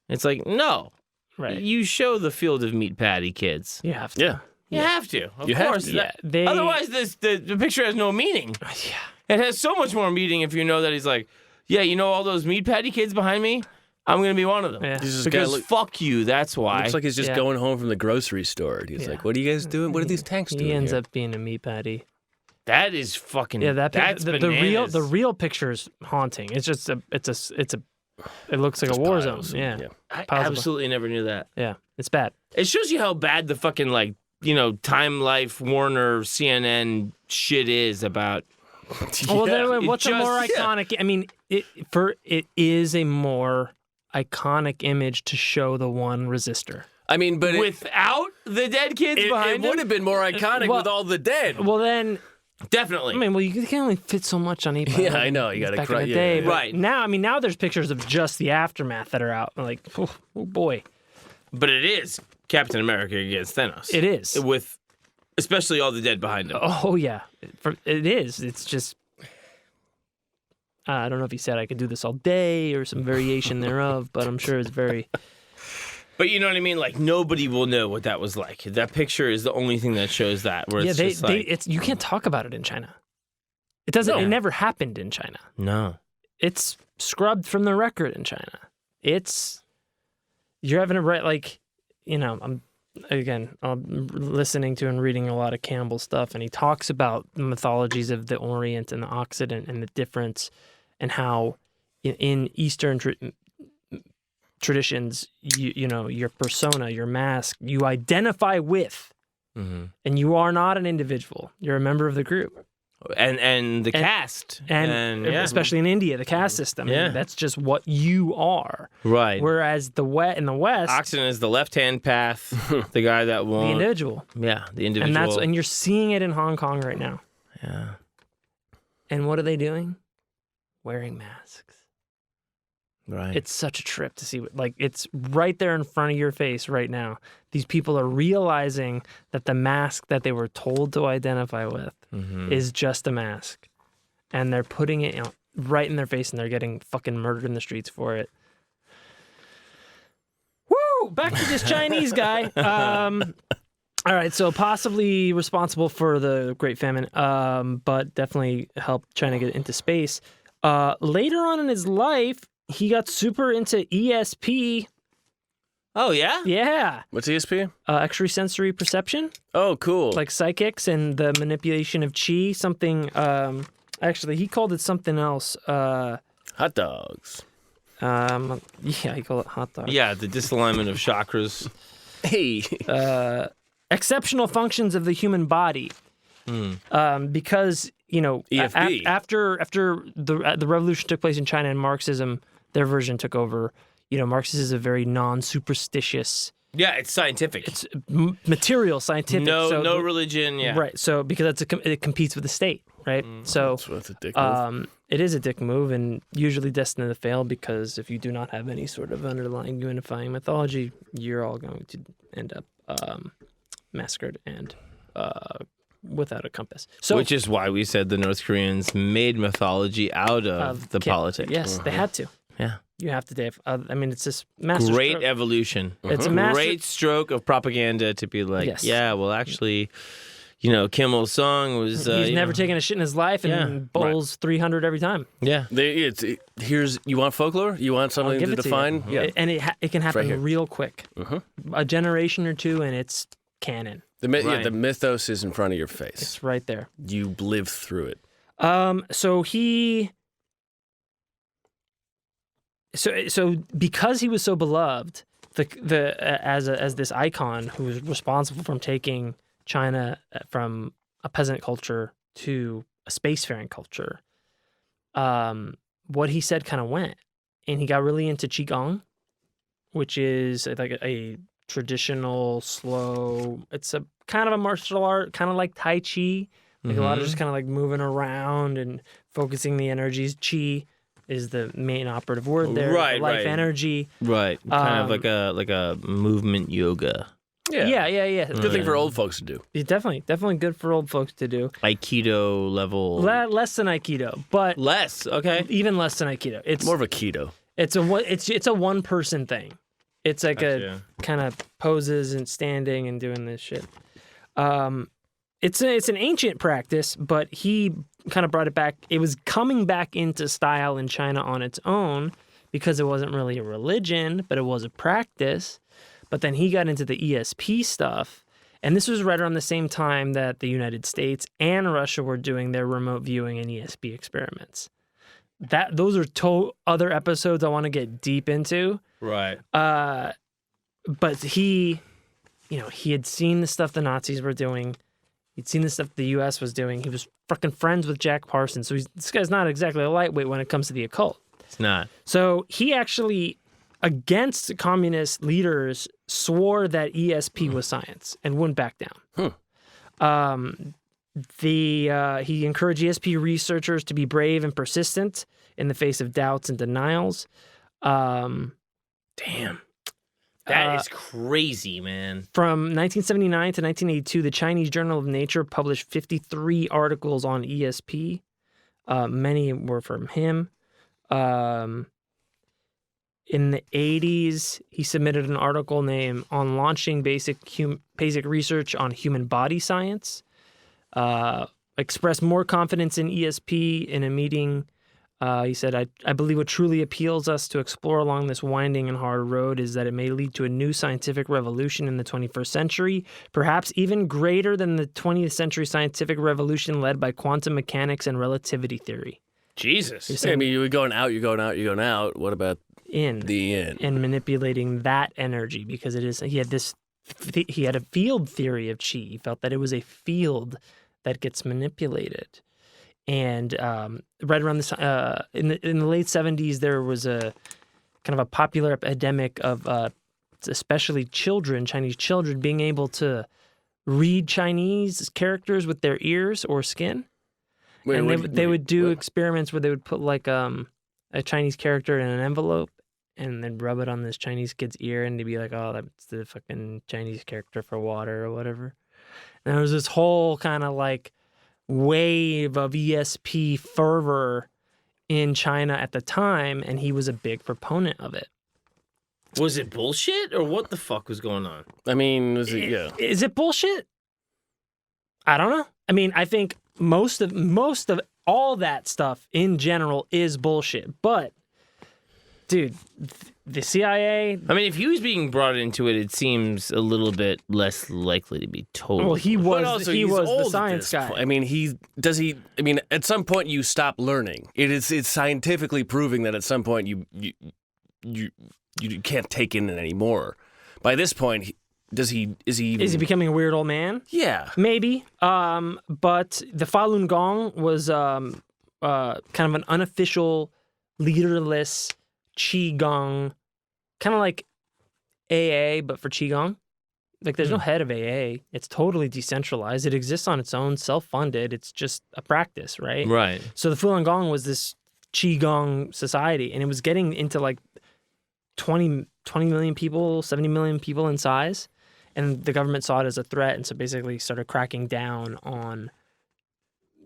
it's like, no. Right. You show the field of meat patty kids. You have to. Yeah. You have to. Of You course. have to. Otherwise, the picture has no meaning. Yeah. It has so much more meaning if you know that he's like, all those meat patty kids behind me? I'm going to be one of them. Yeah. Because fuck you, that's why. Looks like he's just going home from the grocery store. And he's like, what are you guys doing? What are these tanks doing He ends here? up being a meat patty. That is fucking. Yeah, that's bananas. the real picture is haunting. It's just it looks like a war zone. Yeah. I absolutely never knew that. Yeah, it's bad. It shows you how bad the fucking Time Life, Warner, CNN shit is about. Well, then what's a more iconic? I mean, it is a more iconic image to show the one resistor. I mean, but without the dead kids behind him, it would have been more iconic with all the dead. Well, then definitely. I mean, you can only fit so much on 8x11. Yeah, I know. You got to back in the day, right now there's pictures of just the aftermath that are out. Like, oh boy. But it is Captain America against Thanos. It is with especially all the dead behind him. Oh yeah, it is. It's just. I don't know if he said I could do this all day or some variation thereof, but I'm sure it's very. But you know what I mean? Like, nobody will know what that was like. That picture is the only thing that shows that. Where you can't talk about it in China. It doesn't. It never happened in China. No. It's scrubbed from the record in China. You're having to write I'm listening to and reading a lot of Campbell stuff, and he talks about the mythologies of the Orient and the Occident and the difference, and how in Eastern traditions, your persona, your mask, you identify with, and you are not an individual. You're a member of the group. And the caste. And especially in India, the caste system. Yeah. That's just what you are. Right. Whereas in the West... Occident is the left-hand path, the guy that won't... The individual. Yeah, the individual. And you're seeing it in Hong Kong right now. Yeah. And what are they doing? Wearing masks. Right. It's such a trip to see. Like, it's right there in front of your face right now. These people are realizing that the mask that they were told to identify with is just a mask. And they're putting it right in their face, and they're getting fucking murdered in the streets for it. Woo! Back to this Chinese guy. All right, so possibly responsible for the Great Famine, but definitely helped China get into space. Later on in his life, he got super into ESP. Oh, yeah? Yeah. What's ESP? Extrasensory perception. Oh, cool. Like psychics and the manipulation of chi. Something, actually, he called it something else. Hot dogs. Yeah, he called it hot dogs. Yeah, the disalignment of chakras. Hey. Exceptional functions of the human body. Because, EFB. after the revolution took place in China and Marxism, their version took over. Marxism is a very non-superstitious. Yeah, it's scientific. It's material, scientific. No religion, yeah. Right, so because it competes with the state, right? So That's a dick move. it is a dick move and usually destined to fail because if you do not have any sort of underlying unifying mythology, you're all going to end up massacred and without a compass. So, which is why we said the North Koreans made mythology out of the politics. Yes, they had to. Yeah. You have to, Dave. It's this master Great stroke. evolution. It's a master... Great stroke of propaganda to be like, Yes. yeah, well, actually, Kim Il-sung was... He's never taken a shit in his life and bowls 300 every time. Yeah. You want folklore? You want something give to it to define? you. Yeah. And it can happen here. real quick. A generation or two, and it's canon. The mythos is in front of your face. It's right there. You live through it. So because he was so beloved, as this icon who was responsible from taking China from a peasant culture to a spacefaring culture, what he said kind of went, and he got really into qigong, which is like a traditional slow. It's a kind of a martial art, kind of like Tai Chi, like a lot of just kind of like moving around and focusing the energies. Qi is the main operative word there. Right, life right. energy. Right. Kind of like a movement yoga. Yeah. Good thing for old folks to do. It's definitely good for old folks to do. Aikido level. Less than Aikido, but Less, okay. even less than Aikido. It's More of a keto. It's a one person thing. It's like Gotcha. a kind of poses and standing and doing this shit. It's an ancient practice, but he kind of brought it back. It was coming back into style in China on its own because it wasn't really a religion, but it was a practice. But then he got into the ESP stuff, and this was right around the same time that the United States and Russia were doing their remote viewing and ESP experiments. Those are other episodes I want to get deep into. Right. But he had seen the stuff the Nazis were doing. He'd seen the stuff the U.S. was doing. He was fucking friends with Jack Parsons. So this guy's not exactly a lightweight when it comes to the occult. It's not. So he actually, against communist leaders, swore that ESP was science and wouldn't back down. He encouraged ESP researchers to be brave and persistent in the face of doubts and denials. Damn. That is crazy, man. From 1979 to 1982, the Chinese Journal of Nature published 53 articles on ESP. Many were from him. In the 80s, he submitted an article named On Launching Basic Research on Human Body Science. Expressed more confidence in ESP in a meeting. He said, I believe what truly appeals us to explore along this winding and hard road is that it may lead to a new scientific revolution in the 21st century, perhaps even greater than the 20th century scientific revolution led by quantum mechanics and relativity theory. Jesus. I mean, you're going out. What about the in? And manipulating that energy because he had a field theory of chi. He felt that it was a field that gets manipulated. And right around this, in the late 70s, there was a kind of a popular epidemic of especially Chinese children, being able to read Chinese characters with their ears or skin. They would do experiments where they would put like a Chinese character in an envelope and then rub it on this Chinese kid's ear and to be like, oh, that's the fucking Chinese character for water or whatever. And there was this whole kind of like wave of ESP fervor in China at the time, and he was a big proponent of it. Was it bullshit or what the fuck was going on? I mean, was it? Yeah. Is it bullshit? I don't know. I mean, I think most of all that stuff in general is bullshit. But, dude, the CIA. I mean, if he was being brought into it, it seems a little bit less likely to be told. Well, he But was also, he he's was old the at science this guy. point. I mean, I mean, at some point you stop learning. It's scientifically proving that at some point you can't take in it anymore. By this point, is he becoming a weird old man? Yeah. Maybe. But the Falun Gong was kind of an unofficial, leaderless Qigong, kind of like AA, but for Qigong. Like, there's no head of AA. It's totally decentralized. It exists on its own, self-funded. It's just a practice, right? Right. So the Falun Gong was this Qigong society, and it was getting into like 20 million people, 70 million people in size. And the government saw it as a threat, and so basically started cracking down on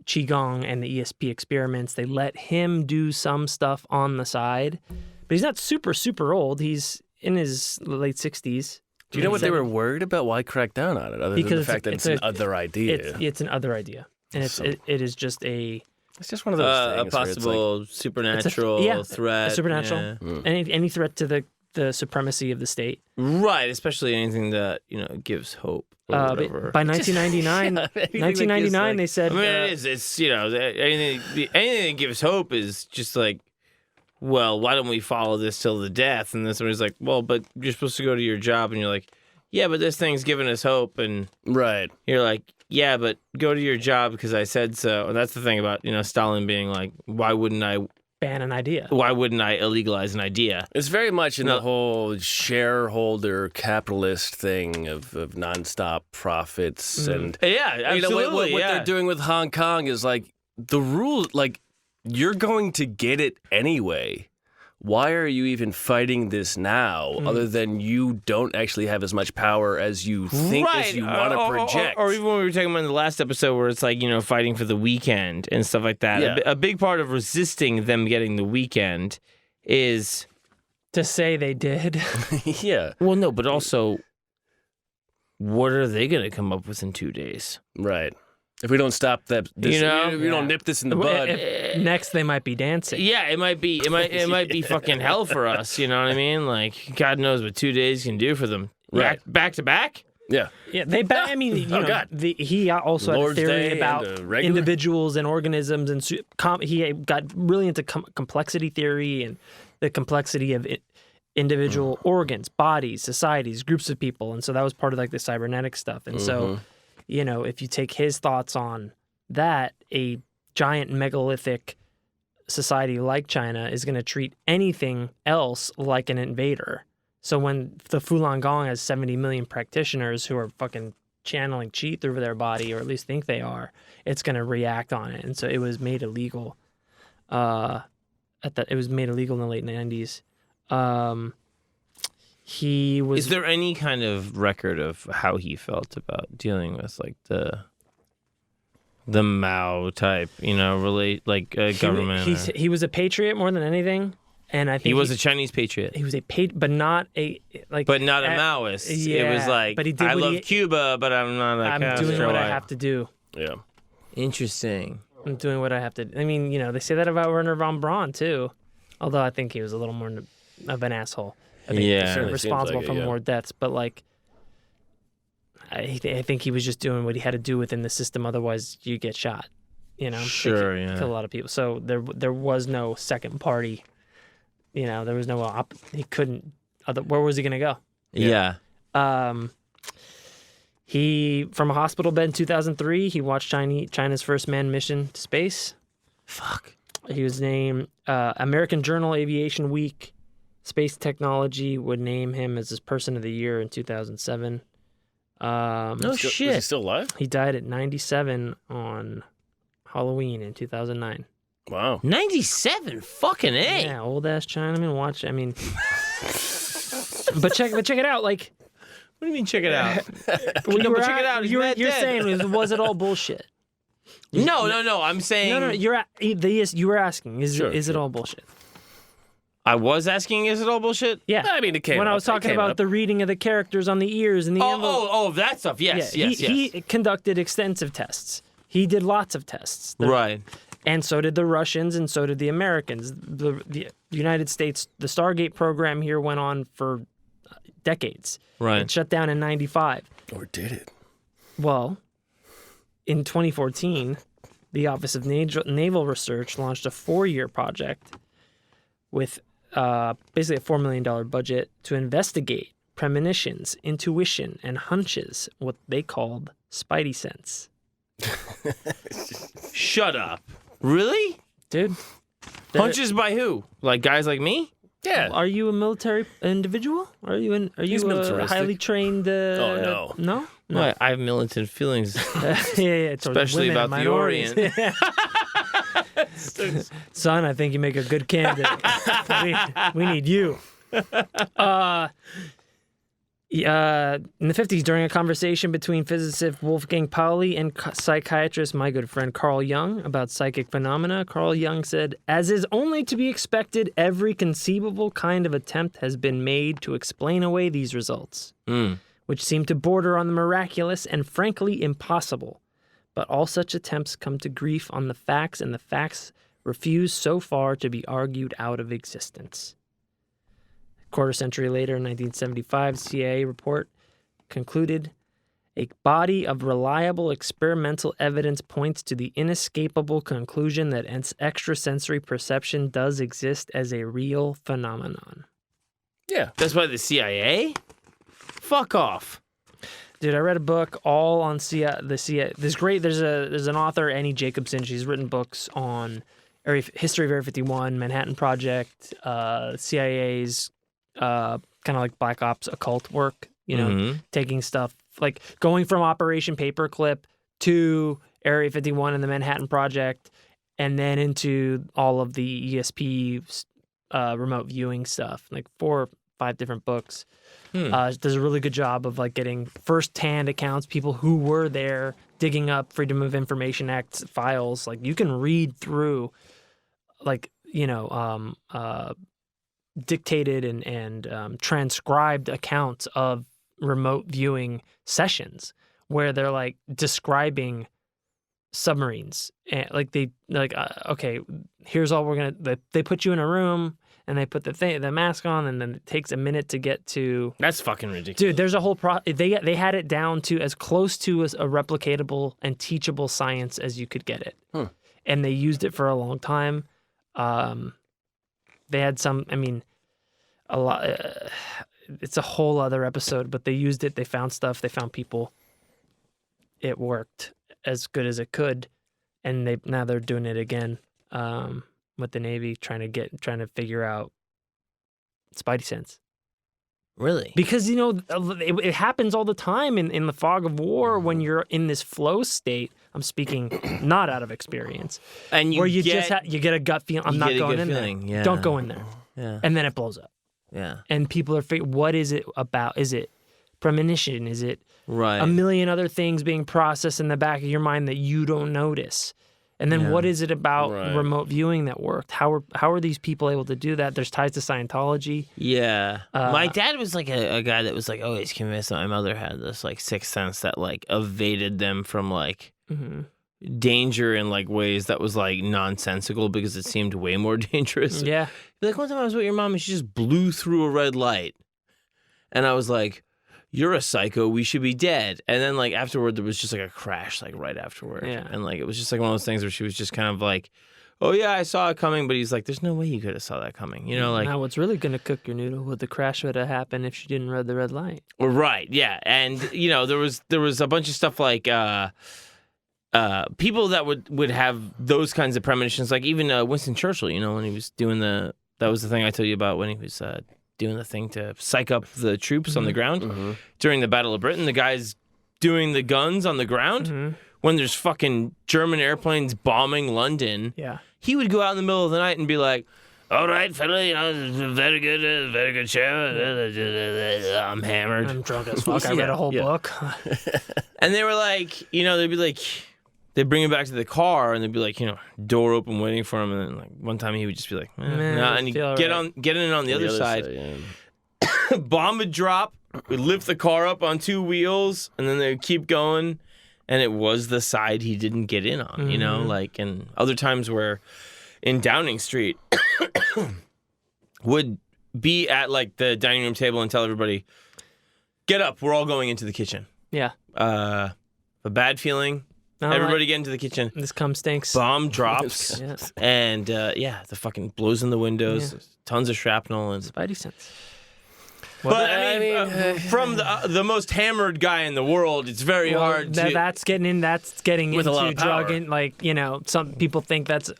Qigong and the ESP experiments. They let him do some stuff on the side, but he's not super, super old. He's in his late 60s. Do you know what they were worried about? Why crack down on it? Other than the fact that it's an other idea. It's an other idea, and it is just a. It's just one of those things. A possible supernatural threat. A supernatural. Yeah. Any threat to the supremacy of the state. Right, especially anything that gives hope. Or whatever. By 1999, they said. I mean, it is. It's anything that gives hope is just like, well, why don't we follow this till the death? And then somebody's like, well, but you're supposed to go to your job, and you're like, yeah, but this thing's giving us hope, and right. You're like, yeah, but go to your job because I said so. And that's the thing about Stalin being like, why wouldn't I ban an idea? Why wouldn't I illegalize an idea? It's very much in the whole shareholder capitalist thing of nonstop profits and yeah, absolutely. What they're doing with Hong Kong is like the rule. Like, you're going to get it anyway. Why are you even fighting this now? Other than you don't actually have as much power as you think as you want to project. Or even when we were talking about in the last episode where it's like, fighting for the weekend and stuff like that. Yeah. A big part of resisting them getting the weekend is to say they did. Yeah. Well, no, but also, what are they going to come up with in 2 days? Right. If we don't stop that, if we don't nip this in the bud. Next, they might be dancing. Yeah, it might be fucking hell for us. You know what I mean? Like, God knows what 2 days can do for them. Right. Back to back. Yeah. Yeah. I mean, God. He also Lord's had a theory Day about and regular? individuals and organisms, and he got really into complexity theory and the complexity of individual organs, bodies, societies, groups of people, and so that was part of like the cybernetic stuff, and so. If you take his thoughts on that, a giant megalithic society like China is going to treat anything else like an invader. So when the Falun Gong has 70 million practitioners who are fucking channeling qi through their body, or at least think they are, it's going to react on it. And so it was made illegal. It was made illegal in the late 90s. Is there any kind of record of how he felt about dealing with like the Mao type, government? He was a patriot more than anything, and I think he was a Chinese patriot. He was but not a Maoist. Yeah, it was like, but he did I love Cuba, but I'm not. I'm doing what I have to do. Yeah. Interesting. I'm doing what I have to. I mean, they say that about Werner von Braun too, although I think he was a little more of an asshole. I think responsible for more deaths, but I think he was just doing what he had to do within the system. Otherwise, you get shot. Sure, kill a lot of people. So there was no second party. There was no he couldn't. Where was he gonna go? Yeah. He from a hospital bed in 2003. He watched China's first manned mission to space. Fuck. He was named American Journal Aviation Week. Space Technology would name him as his Person of the Year in 2007. No shit. Is he still alive? He died at 97 on Halloween in 2009. Wow. 97, fucking A. Yeah, old ass Chinaman. Watch. I mean, but check it out. Like, What do you mean? Check it out. when No, but check it out. He's You're mad dead. saying was it all bullshit? No. I'm saying. No. You were asking. Is it all bullshit? I was asking, is it all bullshit? Yeah. I mean, it came when up. I was talking It came about up. the reading of the characters on the ears and the envelope. Oh, that stuff. Yes, Yeah, yes. he conducted extensive tests. He did lots of tests. Right. And so did the Russians, and so did the Americans. The United States, the Stargate program here went on for decades. Right. It shut down in 95. Or did it? Well, in 2014, the Office of Naval Research launched a 4-year project with basically a $4 million budget to investigate premonitions, intuition, and hunches, what they called spidey sense. Shut up. Really? Dude, Hunches by who? Like guys like me? Yeah. are you a military individual? Are you He's a militaristic. highly trained? Oh, no. No. I have militant feelings, Yeah, towards especially women about and the minorities. Orient. Son, I think you make a good candidate. we need you. In the 50s, during a conversation between physicist Wolfgang Pauli and psychiatrist, my good friend Carl Jung, about psychic phenomena, Carl Jung said, "As is only to be expected, every conceivable kind of attempt has been made to explain away these results, which seem to border on the miraculous and frankly impossible. But all such attempts come to grief on the facts, and the facts refuse so far to be argued out of existence." Quarter century later, in 1975, CIA report concluded, "A body of reliable experimental evidence points to the inescapable conclusion that extrasensory perception does exist as a real phenomenon." Yeah. That's why the CIA? Fuck off. Dude, I read a book all on the CIA. There's an author, Annie Jacobson. She's written books on history of Area 51, Manhattan Project, CIA's kind of like Black Ops occult work, taking stuff like going from Operation Paperclip to Area 51 and the Manhattan Project, and then into all of the ESP remote viewing stuff, like 4 or 5 different books. Does a really good job of like getting first-hand accounts, people who were there, digging up Freedom of Information Act files. Like you can read through, like dictated and transcribed accounts of remote viewing sessions where they're like describing submarines, and okay, here's all we're gonna. They put you in a room and they put the mask on, and then it takes a minute to get to. That's fucking ridiculous. Dude, there's a whole they had it down to as close to as a replicatable and teachable science as you could get it, and they used it for a long time. They had a lot. It's a whole other episode, but they used it. They found stuff. They found people. It worked as good as it could, and now they're doing it again with the Navy, trying to figure out spidey sense. Really? Because it happens all the time in the fog of war when you're in this flow state. I'm speaking not out of experience, And where you get a gut feeling. I'm not going in there. Yeah. Don't go in there. Yeah. And then it blows up. Yeah. And people are what is it about? Is it premonition? Is it Right. a million other things being processed in the back of your mind that you don't notice? And then what is it about remote viewing that worked? How are these people able to do that? There's ties to Scientology. Yeah. My dad was like a guy that was like always convinced that my mother had this like sixth sense that like evaded them from like danger in like ways that was like nonsensical because it seemed way more dangerous. Yeah. Like one time I was with your mom and she just blew through a red light. And I was like, "You're a psycho, we should be dead." And then like afterward there was just like a crash like right afterward. Yeah. And like it was just like one of those things where she was just kind of like, "Oh yeah, I saw it coming," but he's like, "There's no way you could have saw that coming." Like Now what's really gonna cook your noodle? Would the crash would have happened if she didn't read the red light? Right, yeah. And there was a bunch of stuff like people that would have those kinds of premonitions, like even Winston Churchill, when he was doing that was the thing I told you about when he was doing the thing to psych up the troops on the ground during the Battle of Britain. The guys doing the guns on the ground when there's fucking German airplanes bombing London. Yeah. He would go out in the middle of the night and be like, all right, fella, very good show. I'm hammered. I'm drunk as fuck. I read a whole book. And they were like, they'd be like, they'd bring him back to the car and they'd be like, door open waiting for him. And then like one time he would just be like, nah, and he'd get in on the other side. Bomb would drop, would lift the car up on two wheels, and then they would keep going. And it was the side he didn't get in on, and other times where in Downing Street would be at like the dining room table and tell everybody, get up, we're all going into the kitchen. Yeah. A bad feeling. Everybody get into the kitchen. This cum stinks. Bomb drops. Yes. And the fucking blows in the windows. Yeah. Tons of shrapnel. And Spidey sense. But I mean, from the most hammered guy in the world, it's very hard to. That's getting With a lot into of power. drug and like some people think that's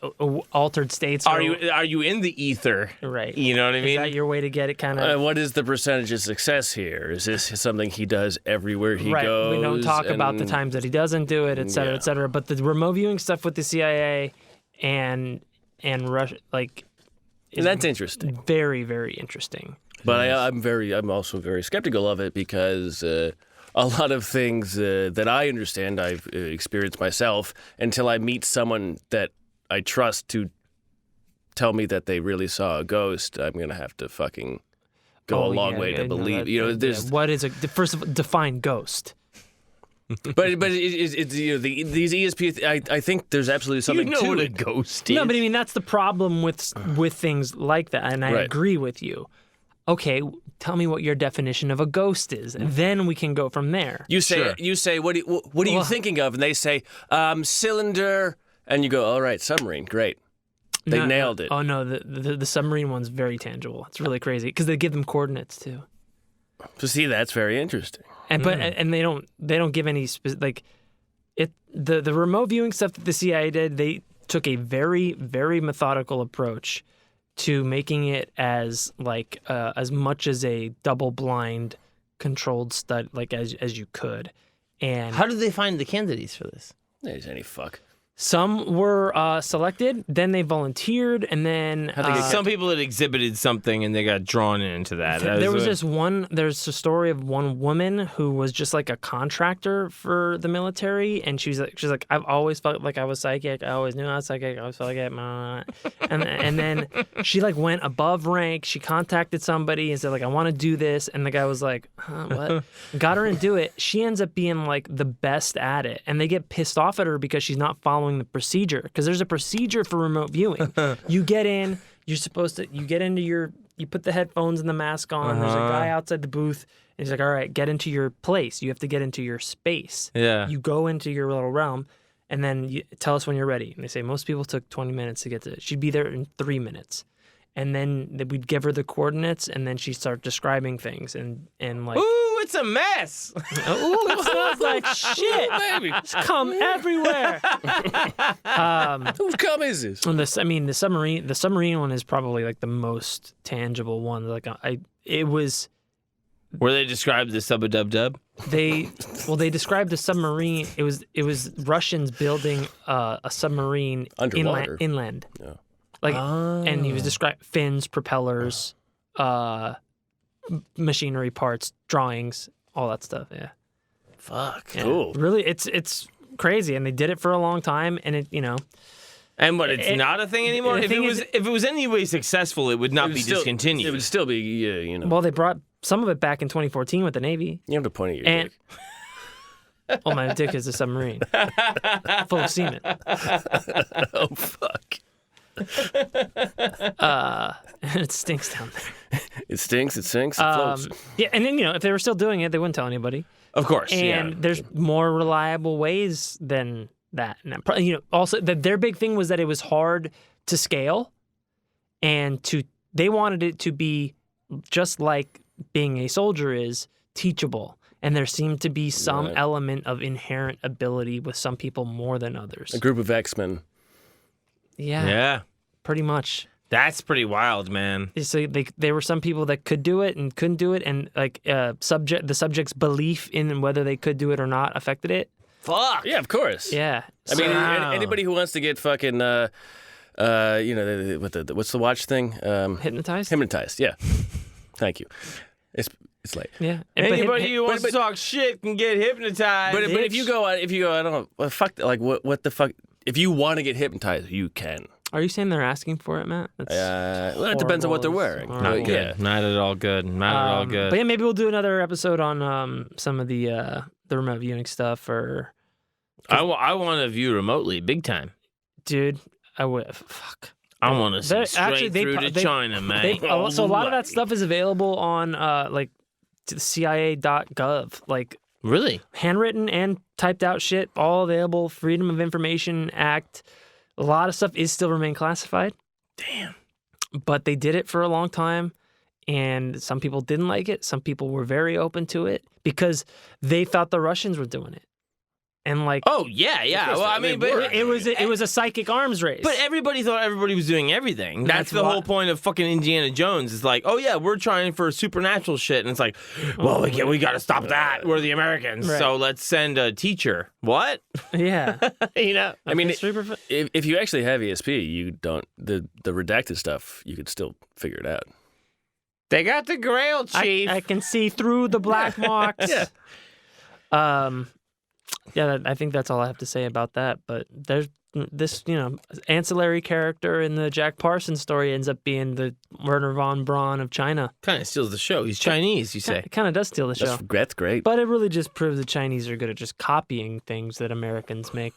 altered states. Are you in the ether? Right. You know what I mean? Is that your way to get it kind of? What is the percentage of success here? Is this something he does everywhere he right. goes? We don't talk about the times that he doesn't do it, et cetera, et cetera. But the remote viewing stuff with the CIA and Russia, like, And that's interesting. Very, very interesting. But I'm also very skeptical of it because a lot of things that I understand I've experienced myself until I meet someone that I trust to tell me that they really saw a ghost. I'm gonna have to fucking go a long way to believe. There's what is first of all, define ghost. but it's these ESP. I think there's absolutely something to what a it. ghost is. No, but I mean that's the problem with things like that, and I Right. agree with you. Okay, tell me what your definition of a ghost is, and then we can go from there. You say, what are you thinking of? And they say, cylinder, and you go, all right, submarine, great. They nailed it. Oh no, the submarine one's very tangible. It's really crazy because they give them coordinates too. So see, that's very interesting. And and they don't give any the remote viewing stuff that the CIA did. They took a very, very methodical approach to making it as much as a double-blind controlled study as you could. And How did they find the candidates for this? There's any fuck. some were selected, then they volunteered, and then Some people had exhibited something and they got drawn into that. There's a story of one woman who was just like a contractor for the military, and she's like, I've always felt like I was psychic. I always knew I was psychic. I always felt like it. And then she like went above rank. She contacted somebody and said like, I want to do this, and the guy was like, what? Got her to do it. She ends up being like the best at it, and they get pissed off at her because she's not following the procedure, because there's a procedure for remote viewing. You get in, you put the headphones and the mask on. There's a guy outside the booth, and he's like, all right, get into your place. You have to get into your space. Yeah. You go into your little realm, and then you tell us when you're ready. And they say most people took 20 minutes to get to it. She'd be there in 3 minutes. And then we'd give her the coordinates, and then she'd start describing things, and like, Ooh, it's a mess. ooh, it smells like shit. Baby, It's cum everywhere. whose cum is this? And the submarine one is probably like the most tangible one. Like it was. Were they described as sub-a-dub-dub? They described the submarine. It was Russians building a submarine Underwater. inland. Yeah. And he was describing fins, propellers, machinery parts, drawings, all that stuff. Yeah. Fuck. Yeah. Cool. Really, it's crazy, and they did it for a long time, and it. And what? It's not a thing anymore. the If thing it was any way successful, it would not be discontinued. It would still be, Well, they brought some of it back in 2014 with the Navy. You have to point at your And dick. oh, my dick is a submarine full of semen. Oh, fuck. It stinks down there. It stinks, it sinks, it floats. Yeah, and then if they were still doing it, they wouldn't tell anybody. Of course. And there's more reliable ways than that. And also their big thing was that it was hard to scale, and they wanted it to be just like being a soldier is teachable. And there seemed to be some element of inherent ability with some people more than others. A group of X-Men. Yeah. Pretty much. That's pretty wild, man. So there were some people that could do it and couldn't do it, and like the subject's belief in whether they could do it or not affected it. Fuck. Yeah, of course. Yeah. I mean, Wow. anybody who wants to get fucking, what's the watch thing? Hypnotized? Hypnotized. Yeah. Thank you. It's late. Yeah. Anybody who wants to talk shit can get hypnotized. But if you go, I don't know, well, fuck, like what the fuck? If you want to get hypnotized, you can. Are you saying they're asking for it, Matt? Well, it depends on what they're wearing. not good. Yeah. Not at all good. Not at all good. But yeah, maybe we'll do another episode on some of the remote viewing stuff. Or I want to view remotely, big time. dude, I would fuck. I want to see straight through to China, man. So a lot of that stuff is available on to the CIA.gov, like Really? handwritten and typed out shit, all available. Freedom of Information Act. A lot of stuff is still remain classified. Damn. But they did it for a long time, and some people didn't like it. Some people were very open to it because they thought the Russians were doing it. And like, Oh yeah, yeah. Well, I mean, but it was a psychic arms race. But everybody thought everybody was doing everything. That's the why- whole point of fucking Indiana Jones. It's like, oh yeah, we're trying for supernatural shit, and it's like, well, we got to stop that. We're the Americans, Right. so let's send a teacher. What? yeah, You know? I mean, History prof- if you actually have ESP, you don't the redacted stuff. You could still figure it out. They got the Grail, Chief. I can see through the black marks. Yeah. Yeah, I think that's all I have to say about that. But there's this, ancillary character in the Jack Parsons story ends up being the Werner von Braun of China. Kind of steals the show. He's Chinese, you say. It kind of does steal the show. That's great. But it really just proves the Chinese are good at just copying things that Americans make.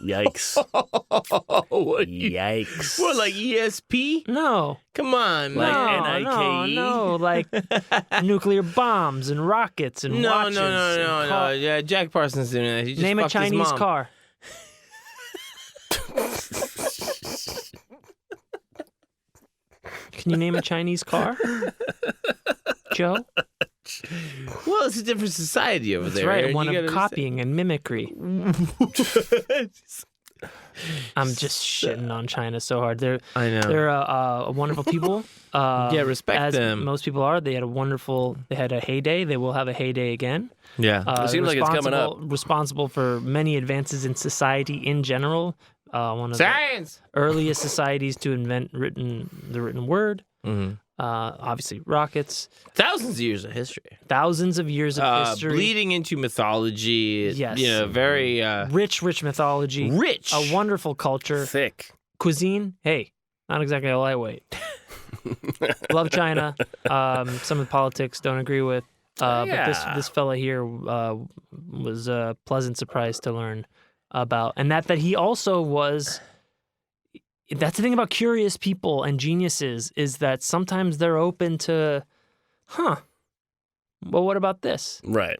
Yikes. What, Yikes. what, like ESP? No. Come on, Like man. NIKE? No, like nuclear bombs and rockets and No, watches. no, and no. car- Yeah, Jack Parsons doing that. He just Name a fucked his Chinese mom. car. Can you name a Chinese car? Joe? Well, it's a different society over That's there. right, and one you of gotta copying and mimicry. I'm just shitting on China so hard. They're a wonderful people. Yeah, respect as them. Most people are. They had a heyday. They will have a heyday again. Yeah. It seems like it's coming up. Responsible for many advances in society in general. One of Science! the earliest societies to invent the written word. Mm-hmm. Obviously, rockets. Thousands of years of history. Thousands of years of history. Bleeding into mythology. Yes. Very Rich mythology. rich. A wonderful culture. Thick. Cuisine. Hey, not exactly a lightweight. Love China. Some of the politics don't agree with. But this fella here was a pleasant surprise to learn about, and that he also was. That's the thing about curious people and geniuses is that sometimes they're open to, well, what about this? Right.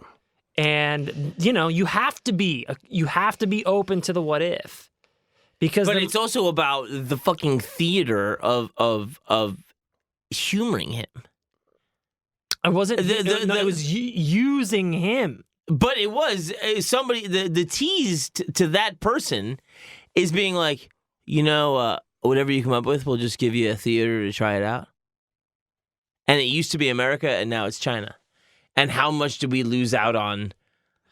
And you have to be open to the what if, because But it's also about the fucking theater of humoring him. I wasn't. It was using him. But it was somebody. The tease to that person is being like, whatever you come up with, we'll just give you a theater to try it out. And it used to be America, and now it's China. And how much did we lose out on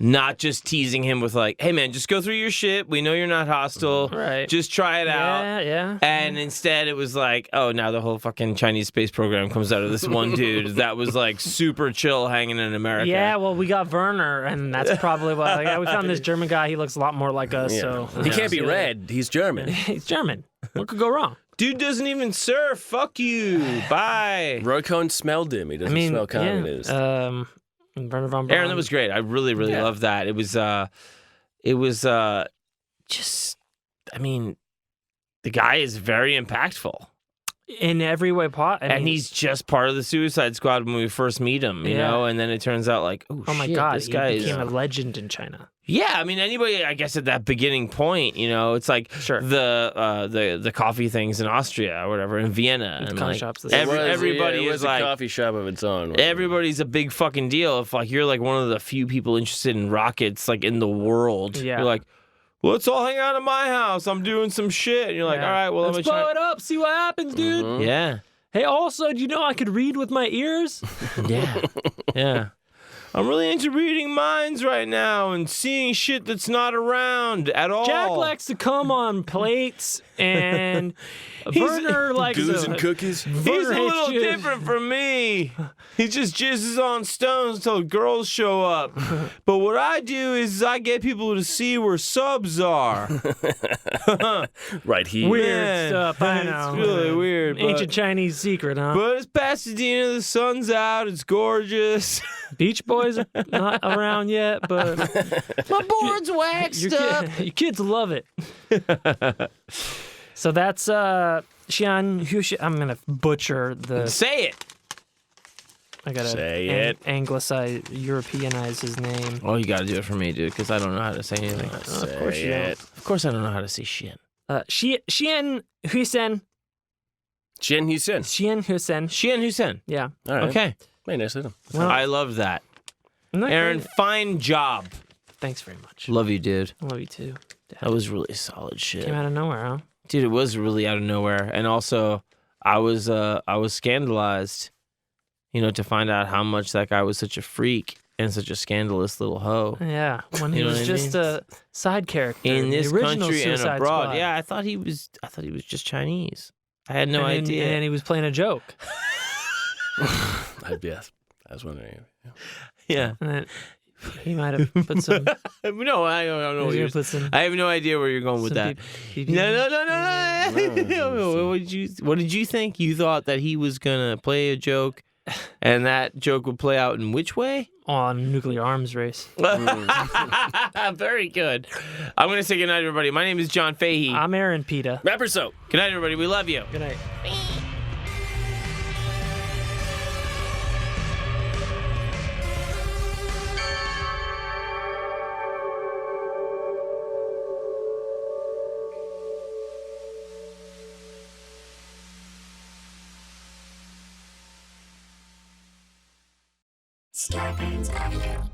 not just teasing him with like, hey, man, just go through your shit. We know you're not hostile. Right. Just try it out. Yeah. And instead it was like, oh, now the whole fucking Chinese space program comes out of this one dude that was like super chill hanging in America. Yeah, well, we got Werner, and that's probably why. Like, we found this German guy. He looks a lot more like us. Yeah. So He can't be red. He's German. He's German. What could go wrong? Dude doesn't even surf. Fuck you. Bye. Roy Cohn smelled him. He doesn't smell communist. Werner von Braun. Aaron, that was great. I really, really loved that. It was just, I mean, the guy is very impactful. in every way possible. And he's just part of the Suicide Squad when we first meet him, you know? And then it turns out like, oh my shit, God, this he guy became is... a legend in China. Yeah, I mean, anybody, I guess, at that beginning point, you know, it's like the coffee things in Austria or whatever, in Vienna. And like, everybody it was is like... a coffee shop of its own. Everybody's a big fucking deal. If like you're like one of the few people interested in rockets like in the world, you're like, let's all hang out at my house. I'm doing some shit. And you're like, all right, well, let's blow it up, see what happens, dude. Mm-hmm. Yeah. Hey, also, do you know I could read with my ears? Yeah. I'm really into reading minds right now and seeing shit that's not around at all. Jack likes to come on plates, and Werner likes Booze to... and cookies. He's Werner a hates little Jews. different from me. He just jizzes on stones until girls show up. But what I do is I get people to see where subs are. Right here. Weird Man, stuff, I know. It's really weird. Ancient Chinese secret, huh? But it's Pasadena, the sun's out, it's gorgeous. Beach Boys are not around yet, but My board's waxed up. your kids love it. So that's Qian Xuesen. I'm gonna butcher the. Say it. I gotta Say it. Anglicize, Europeanize his name. Oh, you gotta do it for me, dude, because I don't know how to say anything. Say of course you don't. it. Of course I don't know how to say shit. Qian Xuesen. Qian Xuesen. Qian Xuesen. Qian Xuesen. Yeah. All right. Okay. Very nice of him. Well, I love that. isn't that Aaron, great? fine job. Thanks very much. Love you, dude. I love you too. That was really solid shit. Came out of nowhere, huh? Dude, it was really out of nowhere. And also, I was scandalized, to find out how much that guy was such a freak and such a scandalous little hoe. Yeah, when he You know was what I just mean? a side character In this the original country and Suicide abroad. Squad. Yeah, I thought he was just Chinese. I had no and, idea. And he was playing a joke. Yes. I was wondering. Yeah. And then he might have put some. No, I don't know what he you're might have put some. I have no idea where you're going with some that. people- No. What did you think? You thought that he was gonna play a joke, and that joke would play out in which way? on nuclear arms race. Very good. I'm gonna say goodnight, everybody. My name is John Fahey. I'm Aaron Pita. Rapper so. Good night, everybody. We love you. Good night. Scarpins Avenue.